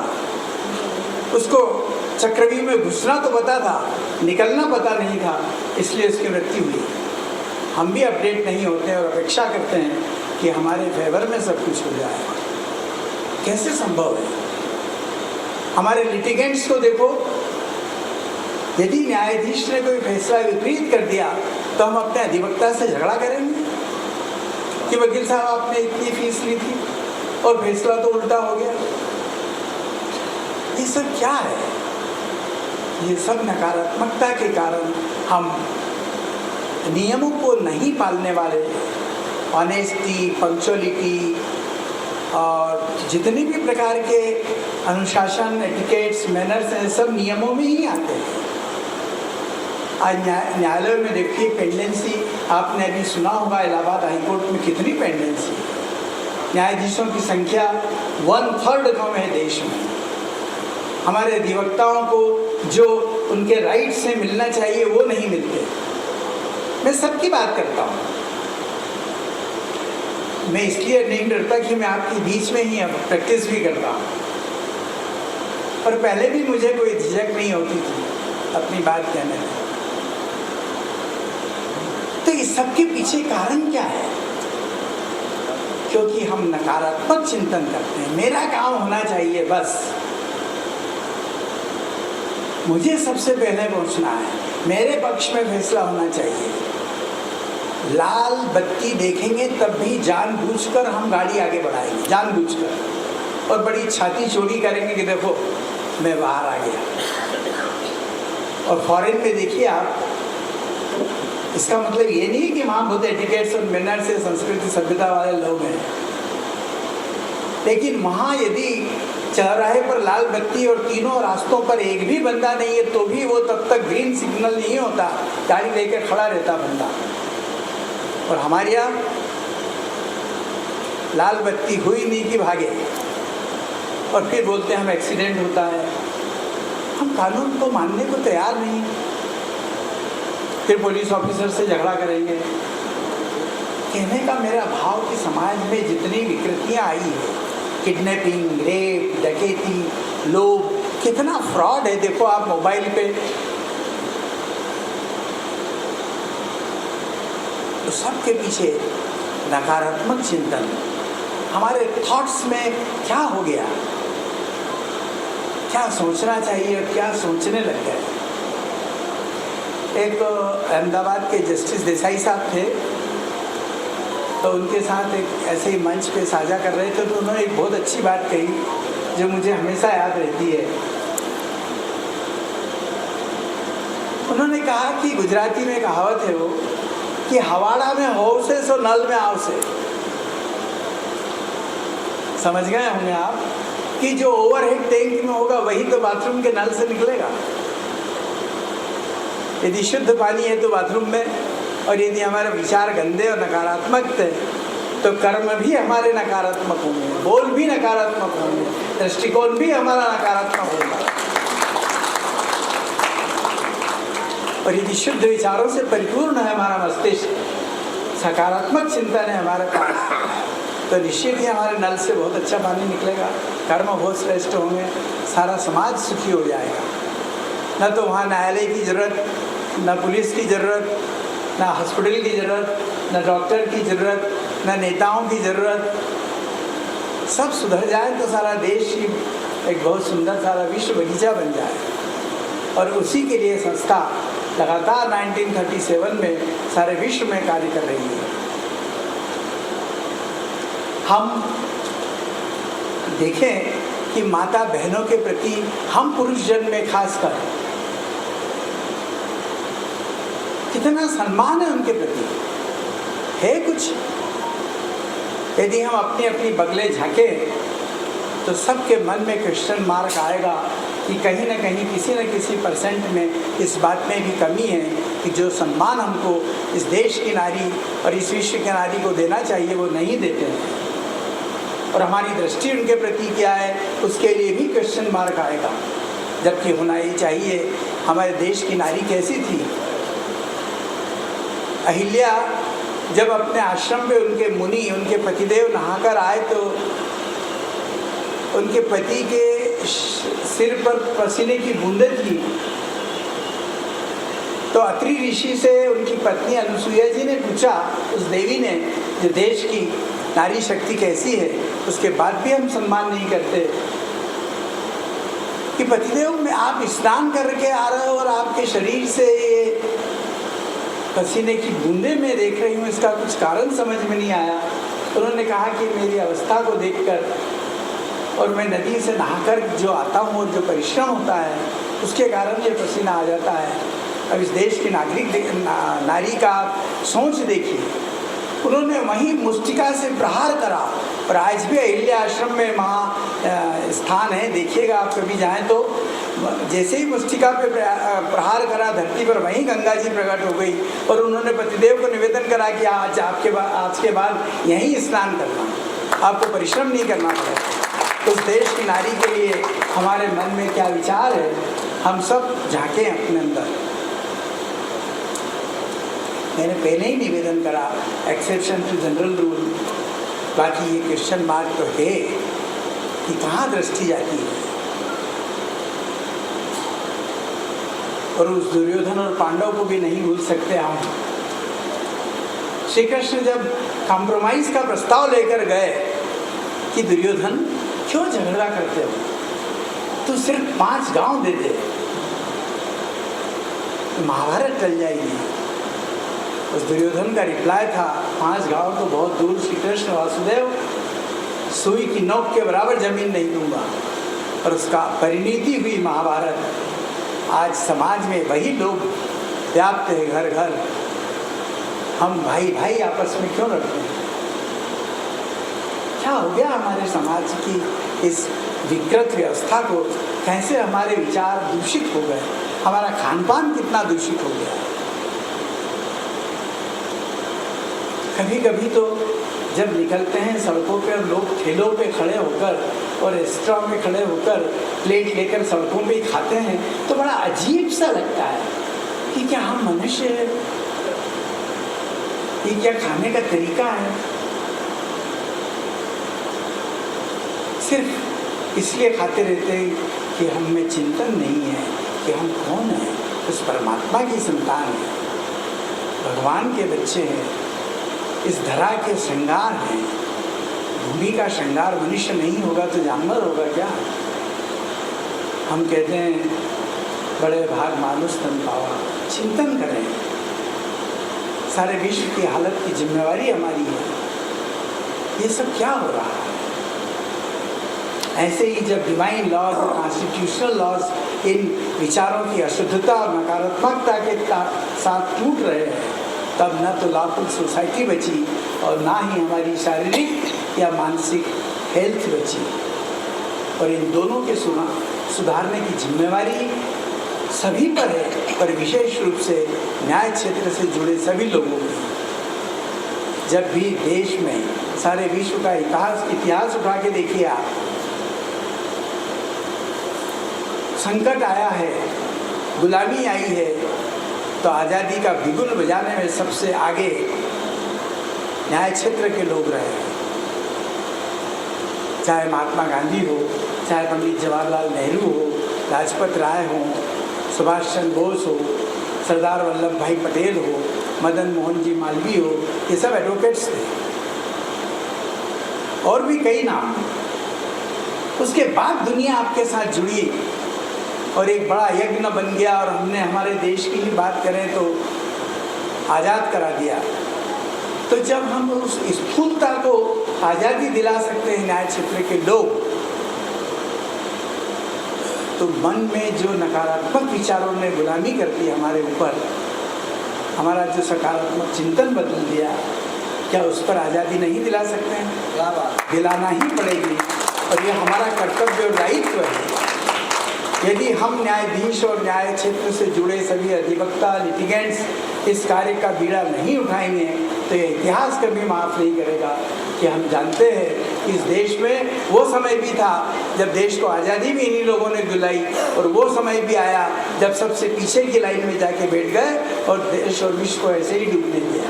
उसको चक्रव्यूह में घुसना तो पता था, निकलना पता नहीं था, इसलिए उसकी मृत्यु हुई। हम भी अपडेट नहीं होते और अपेक्षा करते हैं कि हमारे फेवर में सब कुछ हो जाए। कैसे संभव है? हमारे लिटिगेंट्स को देखो, यदि न्यायाधीश ने कोई फैसला विपरीत कर दिया तो हम अपने अधिवक्ता से झगड़ा करेंगे कि वकील साहब आपने इतनी फीस ली थी और फैसला तो उल्टा हो गया। ये सब क्या है? ये सब नकारात्मकता के कारण हम नियमों को नहीं पालने वाले, ऑनेस्टी, पंक्चुअलिटी और जितने भी प्रकार के अनुशासन, एटिकेट्स, मैनर्स हैं, सब नियमों में ही आते हैं। आज न्यायालय में देखिए पेंडेंसी, आपने अभी सुना होगा इलाहाबाद हाईकोर्ट में कितनी पेंडेंसी, न्यायाधीशों की संख्या 1/3 कम है देश में। हमारे अधिवक्ताओं को जो उनके राइट्स से मिलना चाहिए वो नहीं मिलते। मैं सबकी बात करता हूँ, मैं इसलिए नहीं डरता कि मैं आपके बीच में ही अब प्रैक्टिस भी करता हूँ, और पहले भी मुझे कोई झिझक नहीं होती थी अपनी बात कहने में। तो इस सब के पीछे कारण क्या है? क्योंकि हम नकारात्मक चिंतन करते हैं, मेरा काम होना चाहिए, बस मुझे सबसे पहले पहुंचना है, मेरे पक्ष में फैसला होना चाहिए। लाल बत्ती देखेंगे तब भी जानबूझकर हम गाड़ी आगे बढ़ाएंगे, जानबूझकर, और बड़ी छाती चौड़ी करेंगे कि देखो मैं बाहर आ गया। और फॉरेन में देखिए आप, इसका मतलब ये नहीं कि वहाँ बहुत एटिकेट्स और मैनर्स से संस्कृति सभ्यता वाले लोग हैं, लेकिन वहाँ यदि चौराहे पर लाल बत्ती और तीनों रास्तों पर एक भी बंदा नहीं है तो भी वो तब तक ग्रीन सिग्नल नहीं होता, गाड़ी लेकर खड़ा रहता बंदा। और हमारे यहाँ लाल बत्ती हुई नहीं कि भागे, और फिर बोलते हैं हम एक्सीडेंट होता है। हम कानून को मानने को तैयार नहीं, फिर पुलिस ऑफिसर से झगड़ा करेंगे। कहने का मेरा भाव कि समाज में जितनी विकृतियाँ आई है, किडनैपिंग, रेप, डकैती, लोभ, कितना फ्रॉड है, देखो आप मोबाइल पे। तो सबके पीछे नकारात्मक चिंतन, हमारे थॉट्स में क्या हो गया, क्या सोचना चाहिए और क्या सोचने लग गए। एक अहमदाबाद के जस्टिस देसाई साहब थे, तो उनके साथ एक ऐसे ही मंच पे साझा कर रहे थे, तो उन्होंने एक बहुत अच्छी बात कही जो मुझे हमेशा याद रहती है। उन्होंने कहा कि गुजराती में कहावत है वो कि हवाड़ा में हो से सो नल में आओ से। समझ गए होंगे आप कि जो ओवरहेड टैंक में होगा वही तो बाथरूम के नल से निकलेगा। यदि शुद्ध पानी है तो बाथरूम में, और यदि हमारे विचार गंदे और नकारात्मक थे तो कर्म भी हमारे नकारात्मक होंगे, बोल भी नकारात्मक होंगे, दृष्टिकोण भी हमारा नकारात्मक होगा। और यदि शुद्ध विचारों से परिपूर्ण है हमारा मस्तिष्क, सकारात्मक चिंतन है हमारे पास, तो निश्चित ही हमारे नल से बहुत अच्छा पानी निकलेगा, कर्म बहुत श्रेष्ठ होंगे, सारा समाज सुखी हो जाएगा। न तो वहाँ न्यायालय की ज़रूरत, न पुलिस की ज़रूरत, न हॉस्पिटल की ज़रूरत, न डॉक्टर की ज़रूरत, न नेताओं की ज़रूरत। सब सुधर जाए तो सारा देश ही एक बहुत सुंदर सारा विश्व बगीचा बन जाए। और उसी के लिए संस्था लगातार 1937 में सारे विश्व में कार्य कर रही है। हम देखें कि माता बहनों के प्रति हम पुरुष जन में खासकर कितना सम्मान है उनके प्रति, है कुछ? यदि हम अपनी अपनी बगले झांकें तो सबके मन में क्वेश्चन मार्क आएगा कि कहीं ना कहीं किसी न किसी परसेंट में इस बात में भी कमी है कि जो सम्मान हमको इस देश की नारी और इस विश्व की नारी को देना चाहिए वो नहीं देते हैं, और हमारी दृष्टि उनके प्रति क्या है उसके लिए भी क्वेश्चन मार्क आएगा। जबकि होना ये चाहिए, हमारे देश की नारी कैसी थी? अहिल्या जब अपने आश्रम में उनके मुनि, उनके पतिदेव नहाकर आए तो उनके पति के सिर पर पसीने की बूंदें थी, तो अत्रि ऋषि से उनकी पत्नी अनुसुईया जी ने पूछा, उस देवी ने, जो देश की नारी शक्ति कैसी है, उसके बाद भी हम सम्मान नहीं करते कि पतिदेव में आप स्नान करके आ रहे हो और आपके शरीर से ये पसीने की बूंदें मैं देख रही हूँ, इसका कुछ कारण समझ में नहीं आया। उन्होंने कहा कि मेरी अवस्था को देखकर और मैं नदी से नहाकर जो आता हूँ और जो परिश्रम होता है उसके कारण ये पसीना आ जाता है। अब इस देश की नारी का सोच देखिए, उन्होंने वहीं मुष्टिका से प्रहार करा, और आज भी अहिल्या आश्रम में वहाँ स्थान है, देखिएगा आप कभी जाएं तो। जैसे ही मुष्टिका पे प्रहार करा धरती पर, वहीं गंगा जी प्रकट हो गई, और उन्होंने पतिदेव को निवेदन करा कि आज के बाद यहीं स्नान करना, आपको परिश्रम नहीं करना पड़ेगा। उस देश की नारी के लिए हमारे मन में क्या विचार है, हम सब झांकें अपने अंदर। मैंने पहले ही निवेदन करा, एक्सेप्शन टू जनरल रूल, बाकी ये क्वेश्चन मार्क तो है कि कहाँ दृष्टि जाती है। और उस दुर्योधन और पांडव को भी नहीं भूल सकते हम। श्री कृष्ण जब कॉम्प्रोमाइज का प्रस्ताव लेकर गए कि दुर्योधन क्यों झगड़ा करते हो, तो सिर्फ 5 गांव दे दे तो महाभारत टल जाएगी। उस दुर्योधन का रिप्लाई था, 5 गांव तो बहुत दूर, श्री कृष्ण वासुदेव, सुई की नोक के बराबर जमीन नहीं दूंगा। और उसका परिणति हुई महाभारत। आज समाज में वही लोग व्याप्त है, घर घर। हम भाई भाई आपस में क्यों लड़ते हैं? क्या हो गया हमारे समाज की इस विकृत व्यवस्था को? कैसे हमारे विचार दूषित हो गए, हमारा खान पान कितना दूषित हो गया। कभी कभी तो जब निकलते हैं सड़कों पे और लोग ठेलों पे खड़े होकर और रेस्टोरेंट में खड़े होकर प्लेट लेकर सड़कों पे ही खाते हैं, तो बड़ा अजीब सा लगता है कि क्या हम मनुष्य हैं? ये क्या खाने का तरीका है? सिर्फ इसलिए खाते रहते हैं कि हम में चिंतन नहीं है कि हम कौन हैं, उस परमात्मा की संतान है, भगवान के बच्चे हैं, इस धरा के श्रृंगार हैं। भूमि का श्रृंगार मनुष्य नहीं होगा तो जानवर होगा क्या? हम कहते हैं बड़े भाग मानुष तन पावा। चिंतन करें, सारे विश्व की हालत की जिम्मेवारी हमारी है। ये सब क्या हो रहा है? ऐसे ही जब डिवाइन लॉज और कॉन्स्टिट्यूशनल लॉज इन विचारों की अशुद्धता और नकारात्मकता के साथ टूट रहे हैं, तब न तो लॉफुल सोसाइटी बची और ना ही हमारी शारीरिक या मानसिक हेल्थ बची। और इन दोनों के सुधारने की जिम्मेवारी सभी पर है, पर विशेष रूप से न्याय क्षेत्र से जुड़े सभी लोगों की। जब भी देश में सारे विश्व का इतिहास उठा के देखिए आप, संकट आया है, गुलामी आई है, तो आज़ादी का बिगुल बजाने में सबसे आगे न्याय क्षेत्र के लोग रहे हैं। चाहे महात्मा गांधी हो, चाहे पंडित जवाहरलाल नेहरू हो, लाजपत राय हो, सुभाष चंद्र बोस हो, सरदार वल्लभ भाई पटेल हो, मदन मोहन जी मालवीय हो, ये सब एडवोकेट्स थे। और भी कई नाम। उसके बाद दुनिया आपके साथ जुड़ी और एक बड़ा यज्ञ बन गया और हमने हमारे देश की ही बात करें तो आज़ाद करा दिया। तो जब हम उस स्थूलता को आज़ादी दिला सकते हैं न्याय क्षेत्र के लोग, तो मन में जो नकारात्मक विचारों ने गुलामी कर दी हमारे ऊपर, हमारा जो सकारात्मक चिंतन बदल दिया, क्या उस पर आज़ादी नहीं दिला सकते हैं? दिलाना ही पड़ेगी और ये हमारा कर्तव्य और दायित्व है। यदि हम न्यायाधीश और न्याय क्षेत्र से जुड़े सभी अधिवक्ता लिटिगेंट्स इस कार्य का बीड़ा नहीं उठाएंगे तो ये इतिहास कभी माफ़ नहीं करेगा कि हम जानते हैं कि इस देश में वो समय भी था जब देश को आज़ादी भी इन्हीं लोगों ने दिलाई, और वो समय भी आया जब सबसे पीछे की लाइन में जाके बैठ गए और देश और विश्व को ऐसे ही डूबने दिया।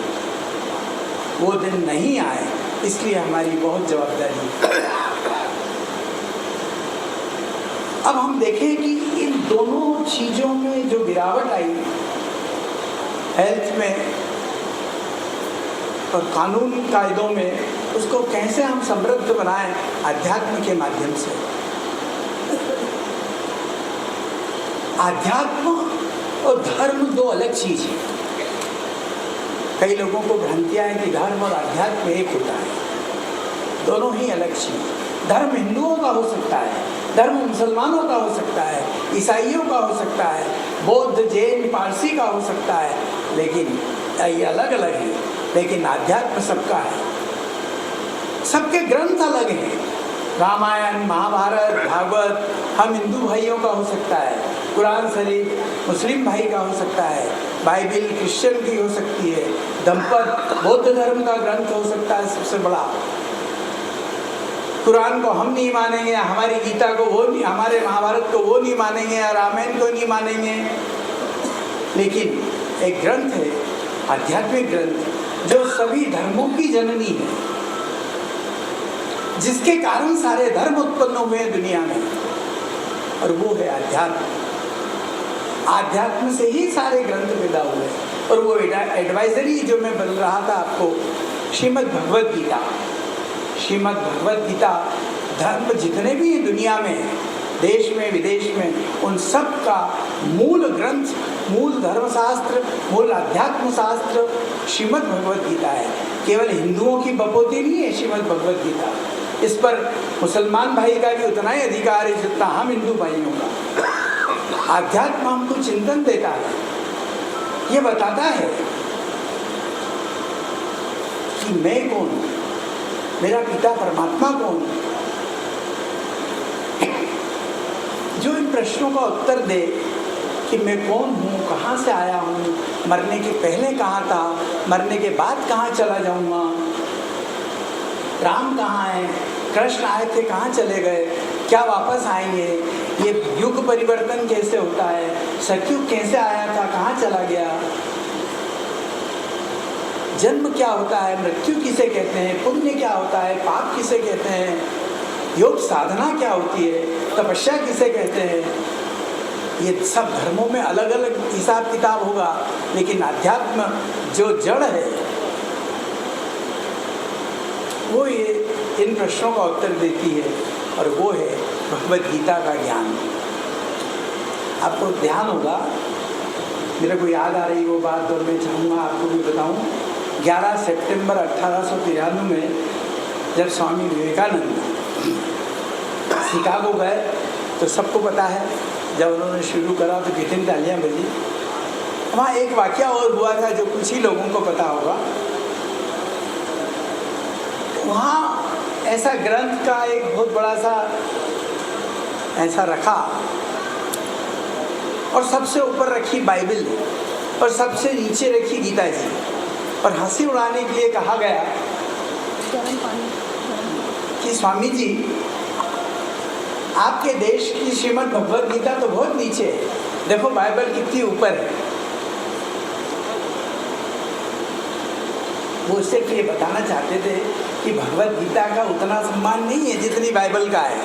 वो दिन नहीं आए, इसलिए हमारी बहुत जवाबदारी है। अब हम देखें कि इन दोनों चीज़ों में जो गिरावट आई, हेल्थ में और कानूनी कायदों में, उसको कैसे हम समृद्ध बनाएं अध्यात्म के माध्यम से। अध्यात्म और धर्म दो अलग चीज़ है। कई लोगों को भ्रांतियाँ है कि धर्म और अध्यात्म एक होता है, दोनों ही अलग चीज़। धर्म हिंदुओं का हो सकता है, धर्म मुसलमानों का हो सकता है, ईसाइयों का हो सकता है, बौद्ध जैन पारसी का हो सकता है, लेकिन ये अलग अलग है। लेकिन अध्यात्म सबका है, सबके ग्रंथ अलग हैं। रामायण, महाभारत, भागवत हम हिंदू भाइयों का हो सकता है, कुरान शरीफ मुस्लिम भाई का हो सकता है, बाइबिल क्रिश्चियन की हो सकती है, दंपत बौद्ध धर्म का ग्रंथ हो सकता है सबसे बड़ा। कुरान को हम नहीं मानेंगे, हमारी गीता को वो नहीं, हमारे महाभारत को वो नहीं मानेंगे, रामायण को नहीं मानेंगे, लेकिन एक ग्रंथ है आध्यात्मिक ग्रंथ जो सभी धर्मों की जननी है, जिसके कारण सारे धर्म उत्पन्न हुए हैं दुनिया में, और वो है अध्यात्म। आध्यात्म से ही सारे ग्रंथ पैदा हुए, और वो एडवाइजरी जो मैं बता रहा था आपको, श्रीमद् भगवद गीता। श्रीमद् भगवद गीता धर्म जितने भी हैं दुनिया में, देश में विदेश में, उन सब का मूल ग्रंथ, मूल धर्मशास्त्र, मूल अध्यात्म शास्त्र श्रीमद् भगवद गीता है। केवल हिंदुओं की बपोती नहीं है श्रीमद् भगवद गीता, इस पर मुसलमान भाई का भी उतना ही अधिकार है जितना हम हिंदू भाइयों का। अध्यात्म हमको चिंतन देता है, ये बताता है कि मैं कौन, मेरा पिता परमात्मा कौन, जो इन प्रश्नों का उत्तर दे कि मैं कौन हूँ, कहाँ से आया हूँ, मरने के पहले कहाँ था, मरने के बाद कहाँ चला जाऊँगा, राम कहाँ है, कृष्ण आए थे कहाँ चले गए, क्या वापस आएंगे, ये युग परिवर्तन कैसे होता है, सतयुग कैसे आया था कहाँ चला गया, जन्म क्या होता है, मृत्यु किसे कहते हैं, पुण्य क्या होता है, पाप किसे कहते हैं, योग साधना क्या होती है, तपस्या किसे कहते हैं। ये सब धर्मों में अलग अलग हिसाब किताब होगा, लेकिन अध्यात्म जो जड़ है वो ये इन प्रश्नों का उत्तर देती है, और वो है भगवद गीता का ज्ञान। आपको ध्यान होगा, मेरे को याद आ रही वो बात और मैं चाहूँगा आपको भी बताऊँ। 11 सितंबर 1893 में जब स्वामी विवेकानंद शिकागो गए, तो सबको पता है जब उन्होंने शुरू करा तो कितनी तालियां बजी। वहाँ एक वाकया और हुआ था जो कुछ ही लोगों को पता होगा। वहाँ ऐसा ग्रंथ का एक बहुत बड़ा सा ऐसा रखा, और सबसे ऊपर रखी बाइबल और सबसे नीचे रखी गीता जी, और हंसी उड़ाने के लिए कहा गया कि स्वामी जी आपके देश की श्रीमद् भगवद गीता तो बहुत नीचे है, देखो बाइबल कितनी ऊपर है। वो सिर्फ ये बताना चाहते थे कि भगवद गीता का उतना सम्मान नहीं है जितनी बाइबल का है।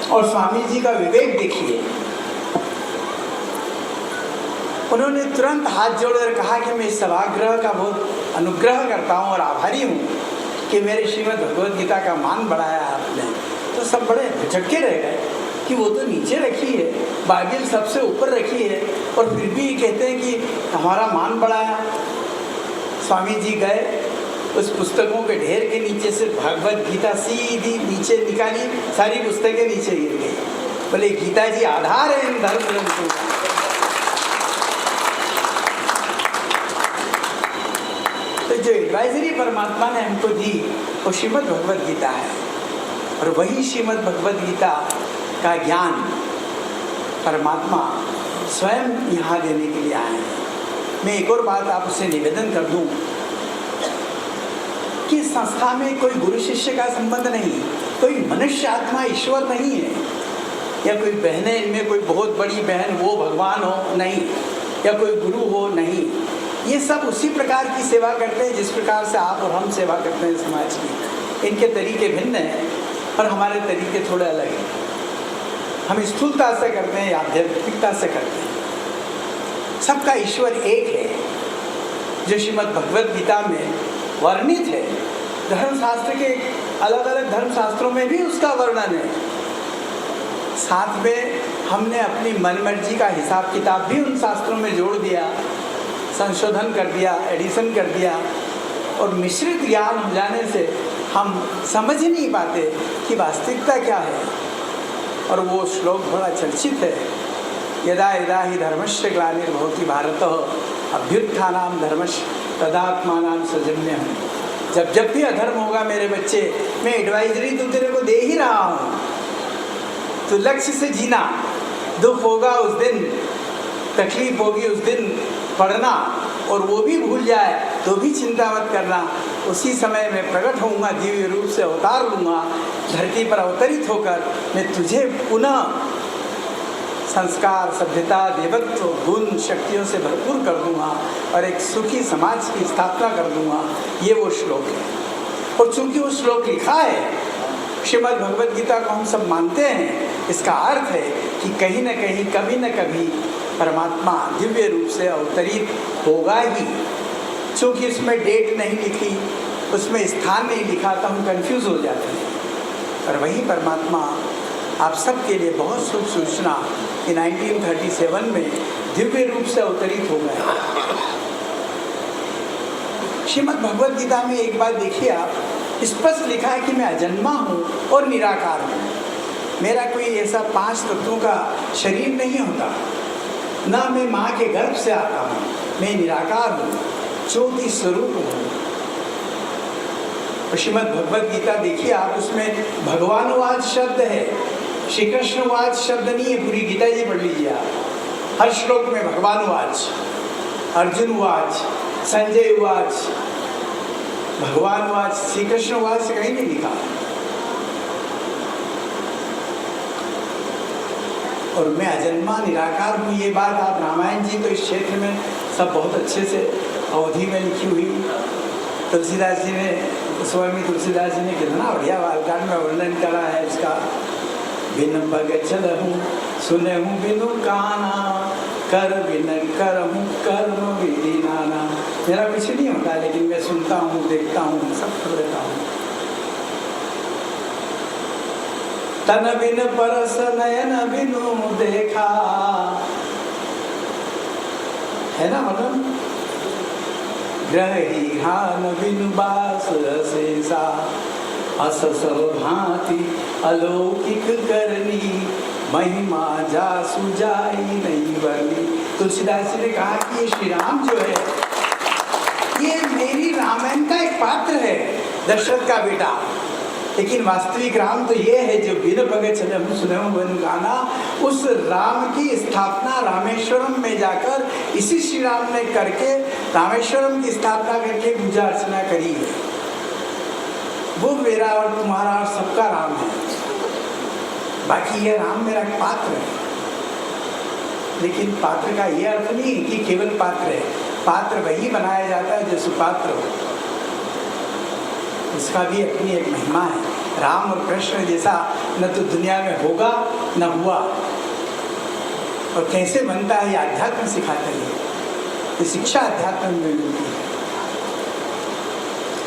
और स्वामी जी का विवेक देखिए, उन्होंने तुरंत हाथ जोड़कर कहा कि मैं इस सभागृह का बहुत अनुग्रह करता हूँ और आभारी हूँ कि मेरे श्रीमद् भगवद गीता का मान बढ़ाया आपने। तो सब बड़े झटके रह गए कि वो तो नीचे रखी है, बाइबल सबसे ऊपर रखी है, और फिर भी कहते हैं कि हमारा मान बढ़ाया। स्वामी जी गए, उस पुस्तकों के ढेर के नीचे से भगवत गीता सीधी नीचे निकाली, सारी पुस्तकें नीचे गिर गई। बोले गीता जी आधार है इन धर्म ग्रंथों का। तो जो एडवाइजरी परमात्मा ने हमको दी वो श्रीमद् भगवत गीता है, और वही श्रीमद् भगवत गीता का ज्ञान परमात्मा स्वयं यहाँ देने के लिए आए हैं। मैं एक और बात आपसे निवेदन कर दूं कि संस्था में कोई गुरु शिष्य का संबंध नहीं, कोई मनुष्य आत्मा ईश्वर नहीं है, या कोई बहनें इनमें कोई बहुत बड़ी बहन वो भगवान हो नहीं, या कोई गुरु हो नहीं। ये सब उसी प्रकार की सेवा करते हैं जिस प्रकार से आप और हम सेवा करते हैं समाज की। इनके तरीके भिन्न हैं और हमारे तरीके थोड़े अलग हैं। हम स्थूलता से करते हैं या आध्यात्मिकता से करते हैं। सबका ईश्वर एक है, जो श्रीमद् भगवत गीता में वर्णित है। धर्मशास्त्र के अलग अलग धर्मशास्त्रों में भी उसका वर्णन है। साथ में हमने अपनी मनमर्जी का हिसाब किताब भी उन शास्त्रों में जोड़ दिया, संशोधन कर दिया, एडिशन कर दिया, और मिश्रित ज्ञान हो जाने से हम समझ ही नहीं पाते कि वास्तविकता क्या है। और वो श्लोक बड़ा चर्चित है, यदा यदा ही धर्मस्य ग्लानिर्भवति भारत अभ्युत्थानाम धर्मस्य तदात्मानां सृजन्यम्। जब जब भी अधर्म होगा मेरे बच्चे, मैं एडवाइजरी तो तेरे को दे ही रहा हूँ, तो लक्ष्य से जीना। दुख होगा उस दिन, तकलीफ होगी उस दिन पढ़ना, और वो भी भूल जाए तो भी चिंता मत करना। उसी समय मैं प्रकट होऊंगा, दिव्य रूप से अवतार लूँगा, धरती पर अवतरित होकर मैं तुझे पुनः संस्कार, सभ्यता, देवत्व, गुण, शक्तियों से भरपूर कर दूंगा और एक सुखी समाज की स्थापना कर दूंगा। ये वो श्लोक है। और चूंकि वो श्लोक लिखा है, श्रीमद् भगवत गीता को हम सब मानते हैं, इसका अर्थ है कि कहीं न कहीं, कभी न कभी परमात्मा दिव्य रूप से अवतरित होगा ही। चूँकि उसमें डेट नहीं लिखी, उसमें स्थान नहीं लिखा, तो हम कंफ्यूज हो जाते हैं। और वही परमात्मा आप सबके लिए बहुत शुभ सूचना कि 1937 में दिव्य रूप से अवतरित हो गए। श्रीमद् भगवत गीता में एक बात देखिए आप, स्पष्ट लिखा है कि मैं अजन्मा हूँ और निराकार हूँ। मेरा कोई ऐसा 5 तत्वों का शरीर नहीं होता, ना मैं माँ के गर्भ से आता हूँ, मैं निराकार हूँ, ज्योति स्वरूप हूँ। श्रीमद् भगवत गीता देखिए आप, उसमें भगवानुवाच शब्द है, श्री कृष्णवाच शब्द नहीं है। पूरी गीता जी पढ़ लीजिए आप, हर श्लोक में भगवानुवाच, अर्जुन वाच, संजय वाच, भगवानुवाच, श्री कृष्णवाच से कहीं नहीं लिखा। और मैं अजन्मा निराकार हूँ, ये बात आप रामायण जी तो इस क्षेत्र में सब बहुत अच्छे से अवधि में लिखी हुई। तुलसीदास जी ने, स्वामी तुलसीदास जी ने कितना बढ़िया बालकांड में वर्णन करा है इसका। बिन भगत हूँ सुने हूँ बिनु काना, कर बिन कर हूँ कर्म विधि नाना। मेरा कुछ नहीं होता, लेकिन मैं सुनता हूँ, देखता हूँ, सब कर लेता हूँ। तन बिन परस नयन बिनु देखा, है ना मतलब, ग्रही हान बिनु बास शेषा, अस भांति अलौकिक करनी, महिमा जासु जाई नहीं बरनी। तुलसीदास जी ने कहा कि ये श्री राम जो है, ये मेरी रामायण का एक पात्र है, दशरथ का बेटा, लेकिन वास्तविक राम तो ये है जो बिन भगत सुने बन गाना। उस राम की स्थापना रामेश्वरम में जाकर इसी श्री राम ने करके रामेश्वरम की स्थापना करके पूजा अर्चना करी है। वो मेरा और तुम्हारा और सबका राम है। बाकी ये राम मेरा पात्र है, लेकिन पात्र का ये अर्थ नहीं कि केवल पात्र है। पात्र वही बनाया जाता है जो सुपात्र हो, उसका भी अपनी एक महिमा है। राम और कृष्ण जैसा न तो दुनिया में होगा न हुआ। और कैसे बनता है ये अध्यात्म सिखाते हैं, ये शिक्षा अध्यात्म में मिलती है।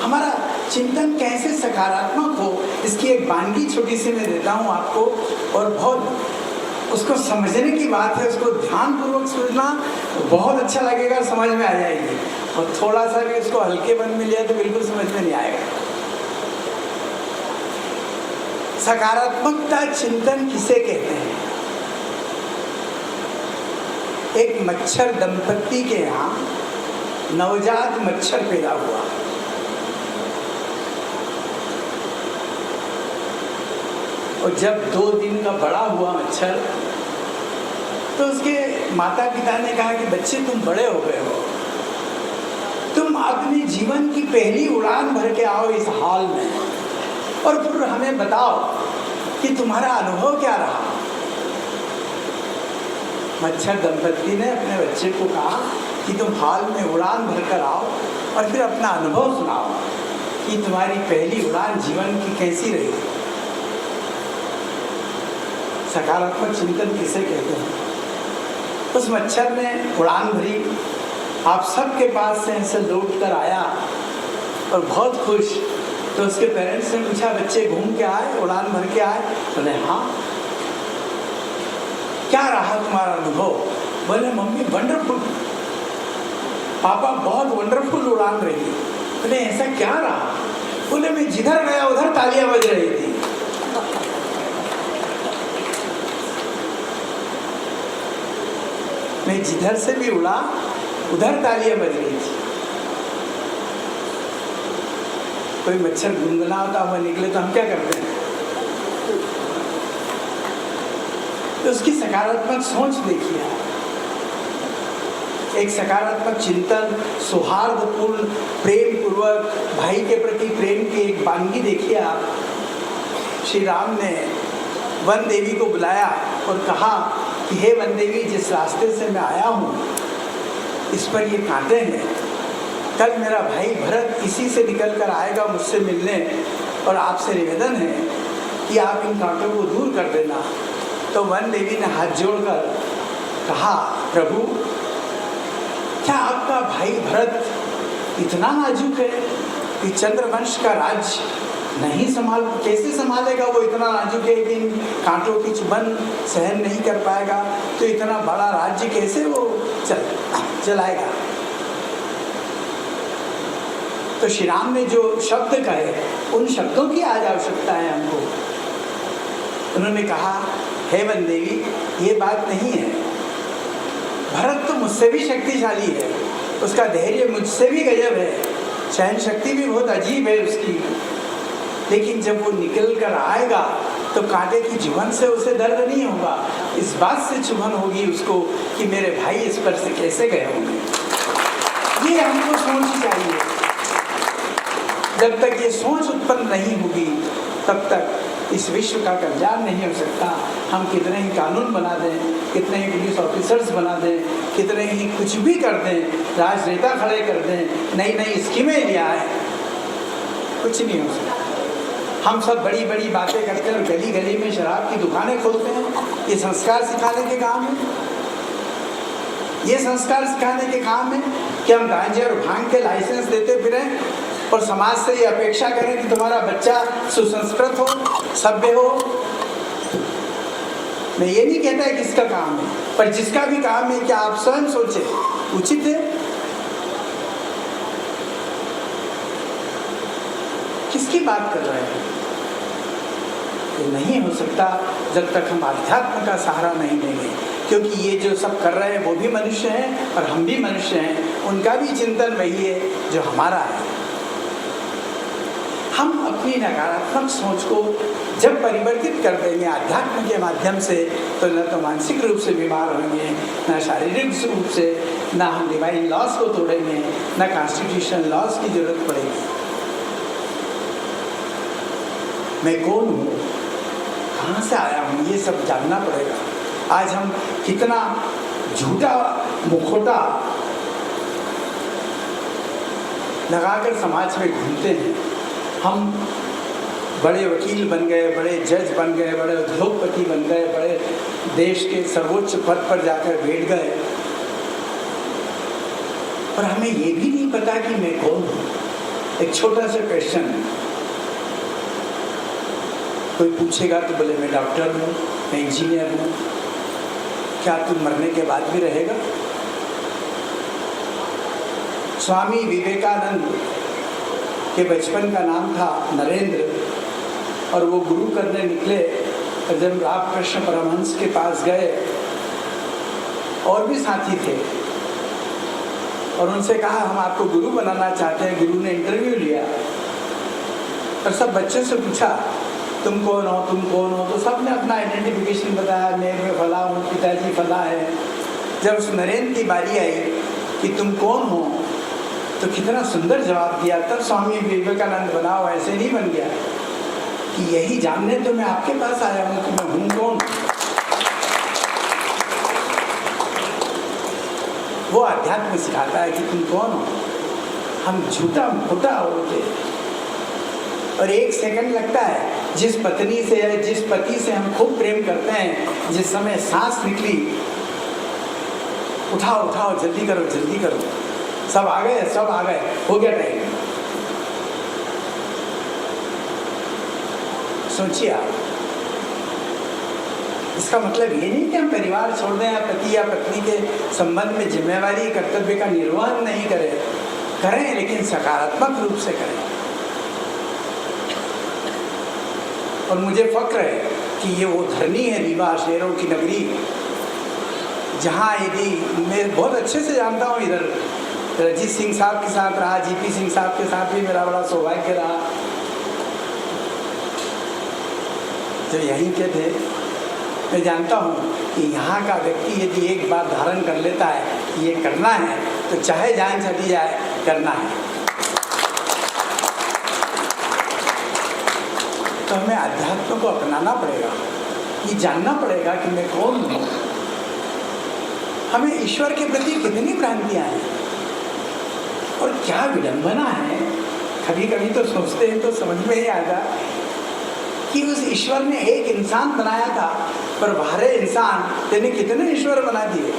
हमारा चिंतन कैसे सकारात्मक हो, इसकी एक वानगी छोटी सी मैं देता हूँ आपको, और बहुत उसको समझने की बात है, उसको ध्यानपूर्वक सोचना तो बहुत अच्छा लगेगा, समझ में आ जाएगी। और थोड़ा सा भी उसको हल्के मन में लिया तो बिल्कुल समझ में नहीं आएगा। सकारात्मकता चिंतन किसे कहते हैं? एक मच्छर दंपत्ति के यहाँ नवजात मच्छर पैदा हुआ। और जब 2 दिन का बड़ा हुआ मच्छर, तो उसके माता पिता ने कहा कि बच्चे तुम बड़े हो गए हो, तुम अपने जीवन की पहली उड़ान भर के आओ इस हॉल में, और फिर हमें बताओ कि तुम्हारा अनुभव क्या रहा। मच्छर दंपत्ति ने अपने बच्चे को कहा कि तुम हॉल में उड़ान भर कर आओ और फिर अपना अनुभव सुनाओ कि तुम्हारी पहली उड़ान जीवन की कैसी रही। सकारात्मक चिंतन किसे कहते हैं? उस मच्छर ने उड़ान भरी, आप सबके पास से ऐसे लौट कर आया और बहुत खुश। तो उसके पेरेंट्स ने पूछा, बच्चे घूम के आए, उड़ान भर के आए? बोले हाँ। क्या रहा तुम्हारा अनुभव? बोले मम्मी वंडरफुल, पापा बहुत वंडरफुल उड़ान रही। बोले ऐसा क्या रहा? बोले मैं जिधर गया उधर तालियां बज रही थी। मैं जिधर से भी उड़ा उधर तालियां बज रही थी। कोई मच्छर गुनगुनाता हुआ निकले तो हम क्या करते हैं? तो उसकी सकारात्मक सोच देखिए, एक सकारात्मक चिंतन, सौहार्दपूर्ण, प्रेम पूर्वक भाई के प्रति प्रेम की एक वानगी देखिए आप। श्री राम ने वन देवी को बुलाया और कहा कि हे वन देवी, जिस रास्ते से मैं आया हूँ इस पर ये कांटे हैं, कल मेरा भाई भरत इसी से निकल कर आएगा मुझसे मिलने, और आपसे निवेदन है कि आप इन कांटों को दूर कर देना। तो वन देवी ने हाथ जोड़कर कहा, प्रभु क्या आपका भाई भरत इतना नाजुक है कि चंद्रवंश का राज्य नहीं कैसे संभालेगा? वो इतना नाजुक है कि इन कांटों की चुभन सहन नहीं कर पाएगा, तो इतना बड़ा राज्य कैसे वो चलाएगा? तो श्री राम ने जो शब्द कहे, उन शब्दों की आज आवश्यकता है हमको। उन्होंने कहा, हे वन देवी, ये बात नहीं है, भरत तो मुझसे भी शक्तिशाली है, उसका धैर्य मुझसे भी गजब है, सहन शक्ति भी बहुत अजीब है उसकी, लेकिन जब वो निकल कर आएगा तो कांटे की चुभन से उसे दर्द नहीं होगा, इस बात से चुभन होगी उसको कि मेरे भाई इस पर से कैसे गए होंगे। ये हमको सोच चाहिए। जब तक ये सोच उत्पन्न नहीं होगी तब तक इस विश्व का कल्याण नहीं हो सकता। हम कितने ही कानून बना दें, कितने ही पुलिस ऑफिसर्स बना दें, कितने ही कुछ भी कर दें, राजनेता खड़े कर दें, नई नई स्कीमें ले आए, कुछ नहीं हो सकता। हम सब बड़ी बड़ी बातें करते हैं और गली गली में शराब की दुकानें खोलते हैं। ये संस्कार सिखाने के काम है? ये संस्कार सिखाने के काम है कि हम गांजे और भांग के लाइसेंस देते फिरें और समाज से ये अपेक्षा करें कि तुम्हारा बच्चा सुसंस्कृत हो, सभ्य हो? मैं ये नहीं कहता है किसका काम है, पर जिसका भी काम है क्या आप स्वयं सोचें, उचित है? किसकी बात कर रहे हैं? ये नहीं हो सकता जब तक हम आध्यात्म का सहारा नहीं लेंगे, क्योंकि ये जो सब कर रहे हैं वो भी मनुष्य हैं और हम भी मनुष्य हैं, उनका भी चिंतन वही है जो हमारा है। हम अपनी नकारात्मक सोच को जब परिवर्तित कर देंगे आध्यात्म के माध्यम से, तो न तो मानसिक रूप से बीमार होंगे, न शारीरिक रूप से, न हम डिवाइन लॉस को तोड़ेंगे, न कॉन्स्टिट्यूशन लॉस की जरूरत पड़ेगी। मैं कौन हूँ, कहाँ से आया हूँ, ये सब जानना पड़ेगा। आज हम कितना झूठा मुखौटा लगाकर समाज में घूमते हैं। हम बड़े वकील बन गए, बड़े जज बन गए, बड़े उद्योगपति बन गए, बड़े देश के सर्वोच्च पद पर जाकर बैठ गए, और हमें ये भी नहीं पता कि मैं कौन हूँ। एक छोटा सा क्वेश्चन, कोई पूछेगा तो बोले मैं डॉक्टर हूँ, मैं इंजीनियर हूँ, क्या तू मरने के बाद भी रहेगा? स्वामी विवेकानंद के बचपन का नाम था नरेंद्र, और वो गुरु करने निकले। और जब रामकृष्ण परमहंस के पास गए, और भी साथी थे, और उनसे कहा हम आपको गुरु बनाना चाहते हैं। गुरु ने इंटरव्यू लिया और सब बच्चों से पूछा तुम कौन हो, तुम कौन हो? तो सब ने अपना आइडेंटिफिकेशन बताया, मैं फला हूँ, पिताजी फला है। जब उस नरेंद्र की बारी आई कि तुम कौन हो, तो कितना सुंदर जवाब दिया। तब स्वामी विवेकानंद बना, वो ऐसे नहीं बन गया कि यही जानने तो मैं आपके पास आया हूँ कि मैं हूँ कौन। वो अध्यात्म सिखाता है कि तुम कौन हो। हम झूठा खोटा होते, और एक सेकंड लगता है जिस पत्नी से है, जिस पति से हम खूब प्रेम करते हैं, जिस समय सांस निकली, उठाओ उठाओ, जल्दी करो जल्दी करो, सब आ गए, सब आ गए, हो गया टाइम। सोचिए आप, इसका मतलब ये नहीं कि हम परिवार छोड़ दें या पति या पत्नी के संबंध में जिम्मेवारी कर्तव्य का निर्वहन नहीं करें, लेकिन सकारात्मक रूप से करें। और मुझे फक्र है कि ये वो धरनी है रीवा, शेरों की नगरी, जहाँ यदि मैं बहुत अच्छे से जानता हूँ, इधर रजीत सिंह साहब के साथ रहा, जीपी सिंह साहब के साथ भी मेरा बड़ा सौभाग्य रहा, जो यहीं के थे। मैं जानता हूँ कि यहाँ का व्यक्ति यदि एक बात धारण कर लेता है कि ये करना है, तो चाहे जान चली जाए, करना है। तो हमें अध्यात्म को अपनाना पड़ेगा, ये जानना पड़ेगा कि मैं कौन हूँ। हमें ईश्वर के प्रति कितनी भ्रांतियाँ हैं और क्या विडंबना है। कभी कभी तो सोचते हैं तो समझ में ही आता कि उस ईश्वर ने एक इंसान बनाया था, पर बाहर इंसान तेने कितने ईश्वर बना दिए।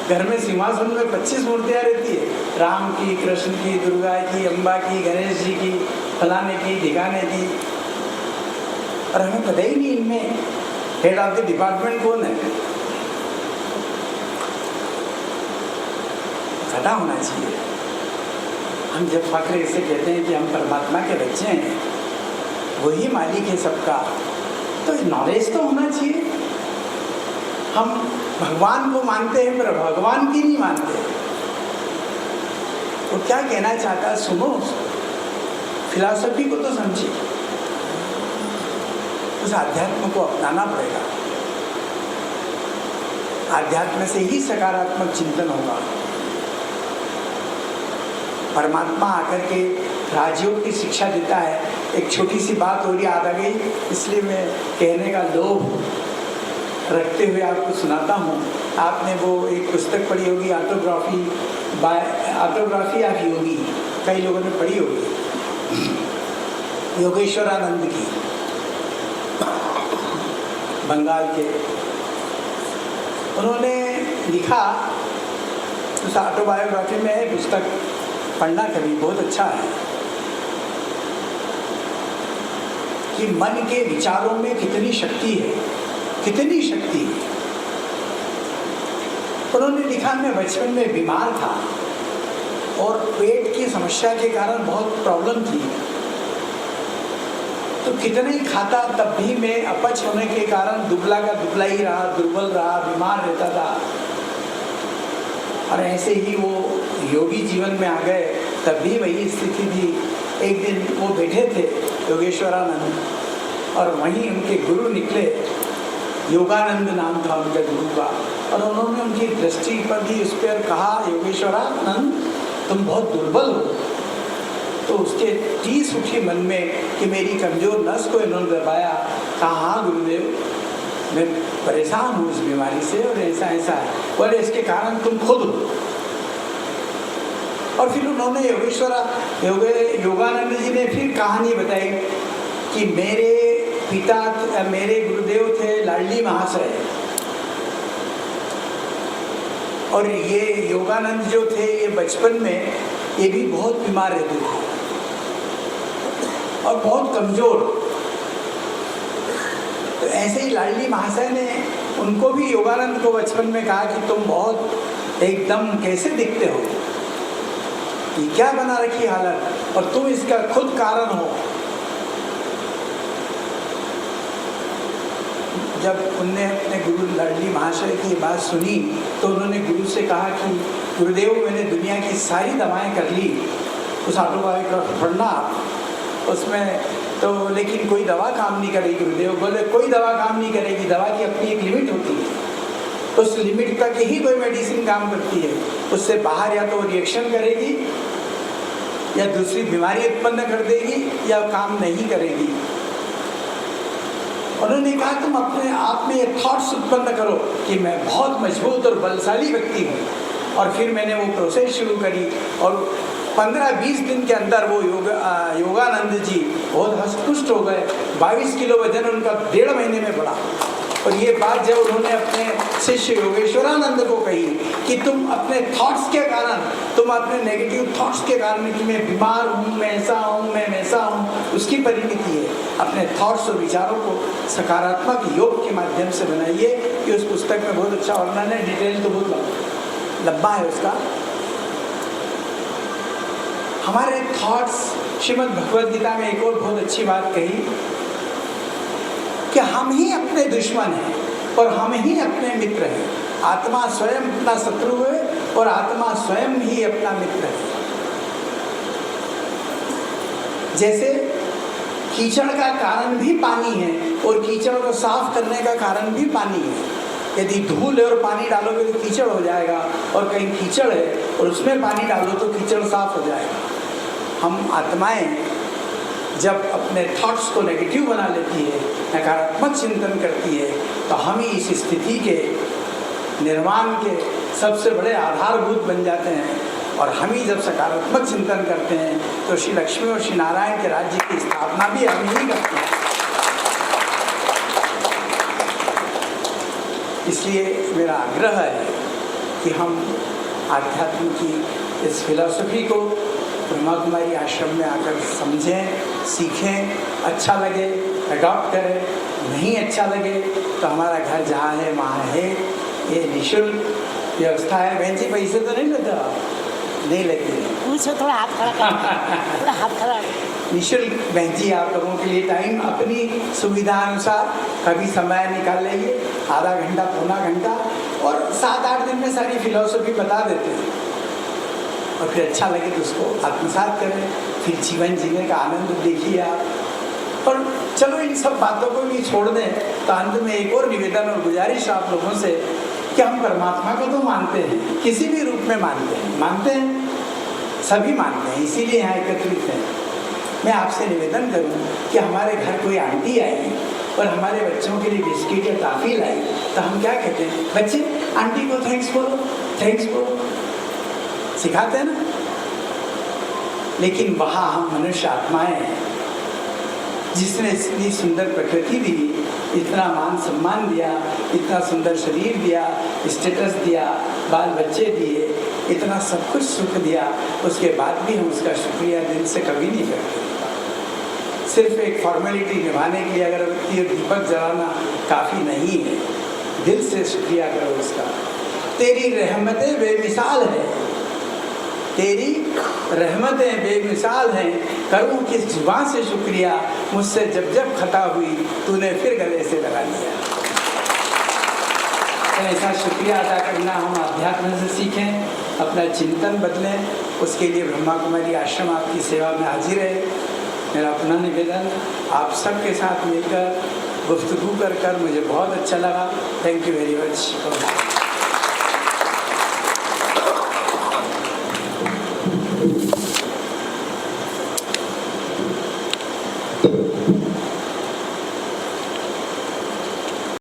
घर में सिंहासन में 25 मूर्तियाँ रहती है, राम की, कृष्ण की, दुर्गा की, अम्बा की, गणेश जी की, फलाने की, ढिकाने की, और हमें पता ही नहीं इनमें हेड ऑफ द डिपार्टमेंट कौन है। पता होना चाहिए। हम जब फक्र से कहते हैं कि हम परमात्मा के बच्चे हैं, वही मालिक है सबका, तो नॉलेज तो होना चाहिए। हम भगवान को मानते हैं पर भगवान की नहीं मानते। वो क्या कहना चाहता है सुनो, फिलॉसफी को तो समझिए। उस आध्यात्म को अपनाना पड़ेगा। आध्यात्म से ही सकारात्मक चिंतन होगा। परमात्मा आकर के राजयोग की शिक्षा देता है। एक छोटी सी बात और याद आ गई, इसलिए मैं कहने का लोभ रखते हुए आपको सुनाता हूँ। आपने वो एक पुस्तक पढ़ी होगी, ऑटोग्राफी ऑफ योगी, कई लोगों ने पढ़ी होगी, योगेश्वरानंद की, बंगाल के। उन्होंने लिखा, उस ऑटोबायोग्राफी में है, पुस्तक पढ़ना कभी, बहुत अच्छा है, कि मन के विचारों में कितनी शक्ति है, कितनी शक्ति है। उन्होंने लिखा, मैं बचपन में बीमार था और पेट की समस्या के कारण बहुत प्रॉब्लम थी, तो कितना ही खाता तब भी मैं अपच होने के कारण दुबला का दुबला ही रहा, दुर्बल रहा, बीमार रहता था। और ऐसे ही वो योगी जीवन में आ गए, तब भी वही स्थिति थी। एक दिन वो बैठे थे योगेश्वरानंद, और वहीं उनके गुरु निकले, योगानंद नाम था उनके गुरु का, और उन्होंने उनकी दृष्टि पर भी उस पर कहा, योगेश्वरानंद तुम बहुत दुर्बल हो। तो उसके टीस उठी मन में कि मेरी कमजोर नस को इन्होंने दबाया। कहा, हाँ गुरुदेव, मैं परेशान हूँ इस बीमारी से, और ऐसा ऐसा है, बोले इसके कारण तुम खुद हो। और फिर उन्होंने योगानंद जी ने फिर कहानी बताई कि मेरे पिता, मेरे गुरुदेव थे लाडली महाशय, और ये योगानंद जो थे, ये बचपन में ये भी बहुत बीमार रहते थे। और बहुत कमज़ोर। तो ऐसे ही लाडली महाशय ने उनको भी योगानंद को बचपन में कहा कि तुम बहुत एकदम कैसे दिखते हो, ये क्या बना रखी हालत, और तुम इसका खुद कारण हो। जब उनने अपने गुरु लाडली महाशय की बात सुनी तो उन्होंने गुरु से कहा कि गुरुदेव, मैंने दुनिया की सारी दवाएं कर ली, उस ऑटोबायोग्राफी पढ़ना उसमें तो, लेकिन कोई दवा काम नहीं करेगी। गुरुदेव बोले कोई दवा काम नहीं करेगी, दवा की अपनी एक लिमिट होती है, उस लिमिट तक ही कोई मेडिसिन काम करती है, उससे बाहर या तो रिएक्शन करेगी या दूसरी बीमारी उत्पन्न कर देगी या काम नहीं करेगी। उन्होंने कहा तुम अपने आप में ये थॉट्स उत्पन्न करो कि मैं बहुत मजबूत और बलशाली व्यक्ति हूँ, और फिर मैंने वो प्रोसेस शुरू करी और 15-20 दिन के अंदर वो योगानंद जी बहुत हष्टपुष्ट हो गए। 22 किलो वजन उनका 1.5 महीने में बढ़ा। और ये बात जब उन्होंने अपने शिष्य योगेश्वरानंद को कही कि तुम अपने थॉट्स के कारण, तुम अपने नेगेटिव थॉट्स के कारण कि मैं बीमार हूँ, मैं ऐसा हूँ, मैं वैसा हूँ, उसकी परिणति है। अपने थॉट्स और विचारों को सकारात्मक योग के माध्यम से बनाइए। कि उस पुस्तक में बहुत अच्छा वर्णन है, डिटेल तो बहुत लंबा है उसका। हमारे थॉट्स, श्रीमद् भगवद गीता में एक और बहुत अच्छी बात कही कि हम ही अपने दुश्मन हैं और हम ही अपने मित्र हैं। आत्मा स्वयं अपना शत्रु है और आत्मा स्वयं ही अपना मित्र है। जैसे कीचड़ का कारण भी पानी है और कीचड़ को साफ करने का कारण भी पानी है। यदि धूल है और पानी डालोगे तो कीचड़ हो जाएगा, और कहीं कीचड़ है और उसमें पानी डालो तो कीचड़ साफ हो जाएगा। हम आत्माएं जब अपने थॉट्स को नेगेटिव बना लेती है, नकारात्मक चिंतन करती है, तो हम ही इस स्थिति के निर्माण के सबसे बड़े आधारभूत बन जाते हैं। और हम ही जब सकारात्मक चिंतन करते हैं तो श्री लक्ष्मी और श्री नारायण के राज्य की स्थापना भी हम ही करते हैं। इसलिए मेरा आग्रह है कि हम आध्यात्म की इस फिलॉसफी को ब्रह्मा कुमारी आश्रम में आकर समझें, सीखें। अच्छा लगे अडॉप्ट करें, नहीं अच्छा लगे तो हमारा घर जहाँ है वहाँ है। ये निःशुल्क व्यवस्था है। बहन जी पैसे तो नहीं लेते आप? नहीं लेते। मुझसे थोड़ा हाथ खड़ा कर, थोड़ा हाथ खड़ा। निःशुल्क बहन जी आप लोगों के लिए टाइम अपनी सुविधा अनुसार कभी समय निकाल लेंगे, आधा घंटा, पौना घंटा, और 7-8 दिन में सारी फिलॉसफी बता देते हैं। और फिर अच्छा लगे तो उसको आत्मसात करें, फिर जीवन जीने का आनंद देखिए आप। और चलो इन सब बातों को भी छोड़ दें तो अंत में एक और निवेदन और गुजारिश आप लोगों से कि हम परमात्मा को तो मानते हैं, किसी भी रूप में मानते हैं, सभी मानते हैं, इसीलिए यहाँ एकत्रित हैं। मैं आपसे निवेदन करूँ कि हमारे घर कोई आंटी आई और हमारे बच्चों के लिए बिस्किट या टॉफी लाई तो हम क्या कहते हैं? बच्चे आंटी को थैंक्स बोलो, थैंक्स बोलो, सिखाते हैं ना। लेकिन वहाँ हम मनुष्य आत्माएं हैं जिसने इतनी सुंदर प्रकृति दी, इतना मान सम्मान दिया, इतना सुंदर शरीर दिया, स्टेटस दिया, बाल बच्चे दिए, इतना सब कुछ सुख दिया, उसके बाद भी हम उसका शुक्रिया दिल से कभी नहीं करते। सिर्फ एक फॉर्मेलिटी निभाने के लिए अगरबत्ती और दीपक जलाना काफ़ी नहीं है। दिल से शुक्रिया करो उसका। तेरी रहमतें बेमिसाल है, तेरी रहमतें बेमिसाल हैं, करूँ किस जुबान से शुक्रिया, मुझसे जब जब खता हुई तूने फिर गले से लगा लिया। तो ऐसा शुक्रिया अदा करना हम अध्यात्म से सीखें, अपना चिंतन बदलें। उसके लिए ब्रह्मा कुमारी आश्रम आपकी सेवा में हाजिर है। मेरा अपना निवेदन, आप सबके साथ मिलकर गुफ्तगू कर मुझे बहुत अच्छा लगा। Thank you very much.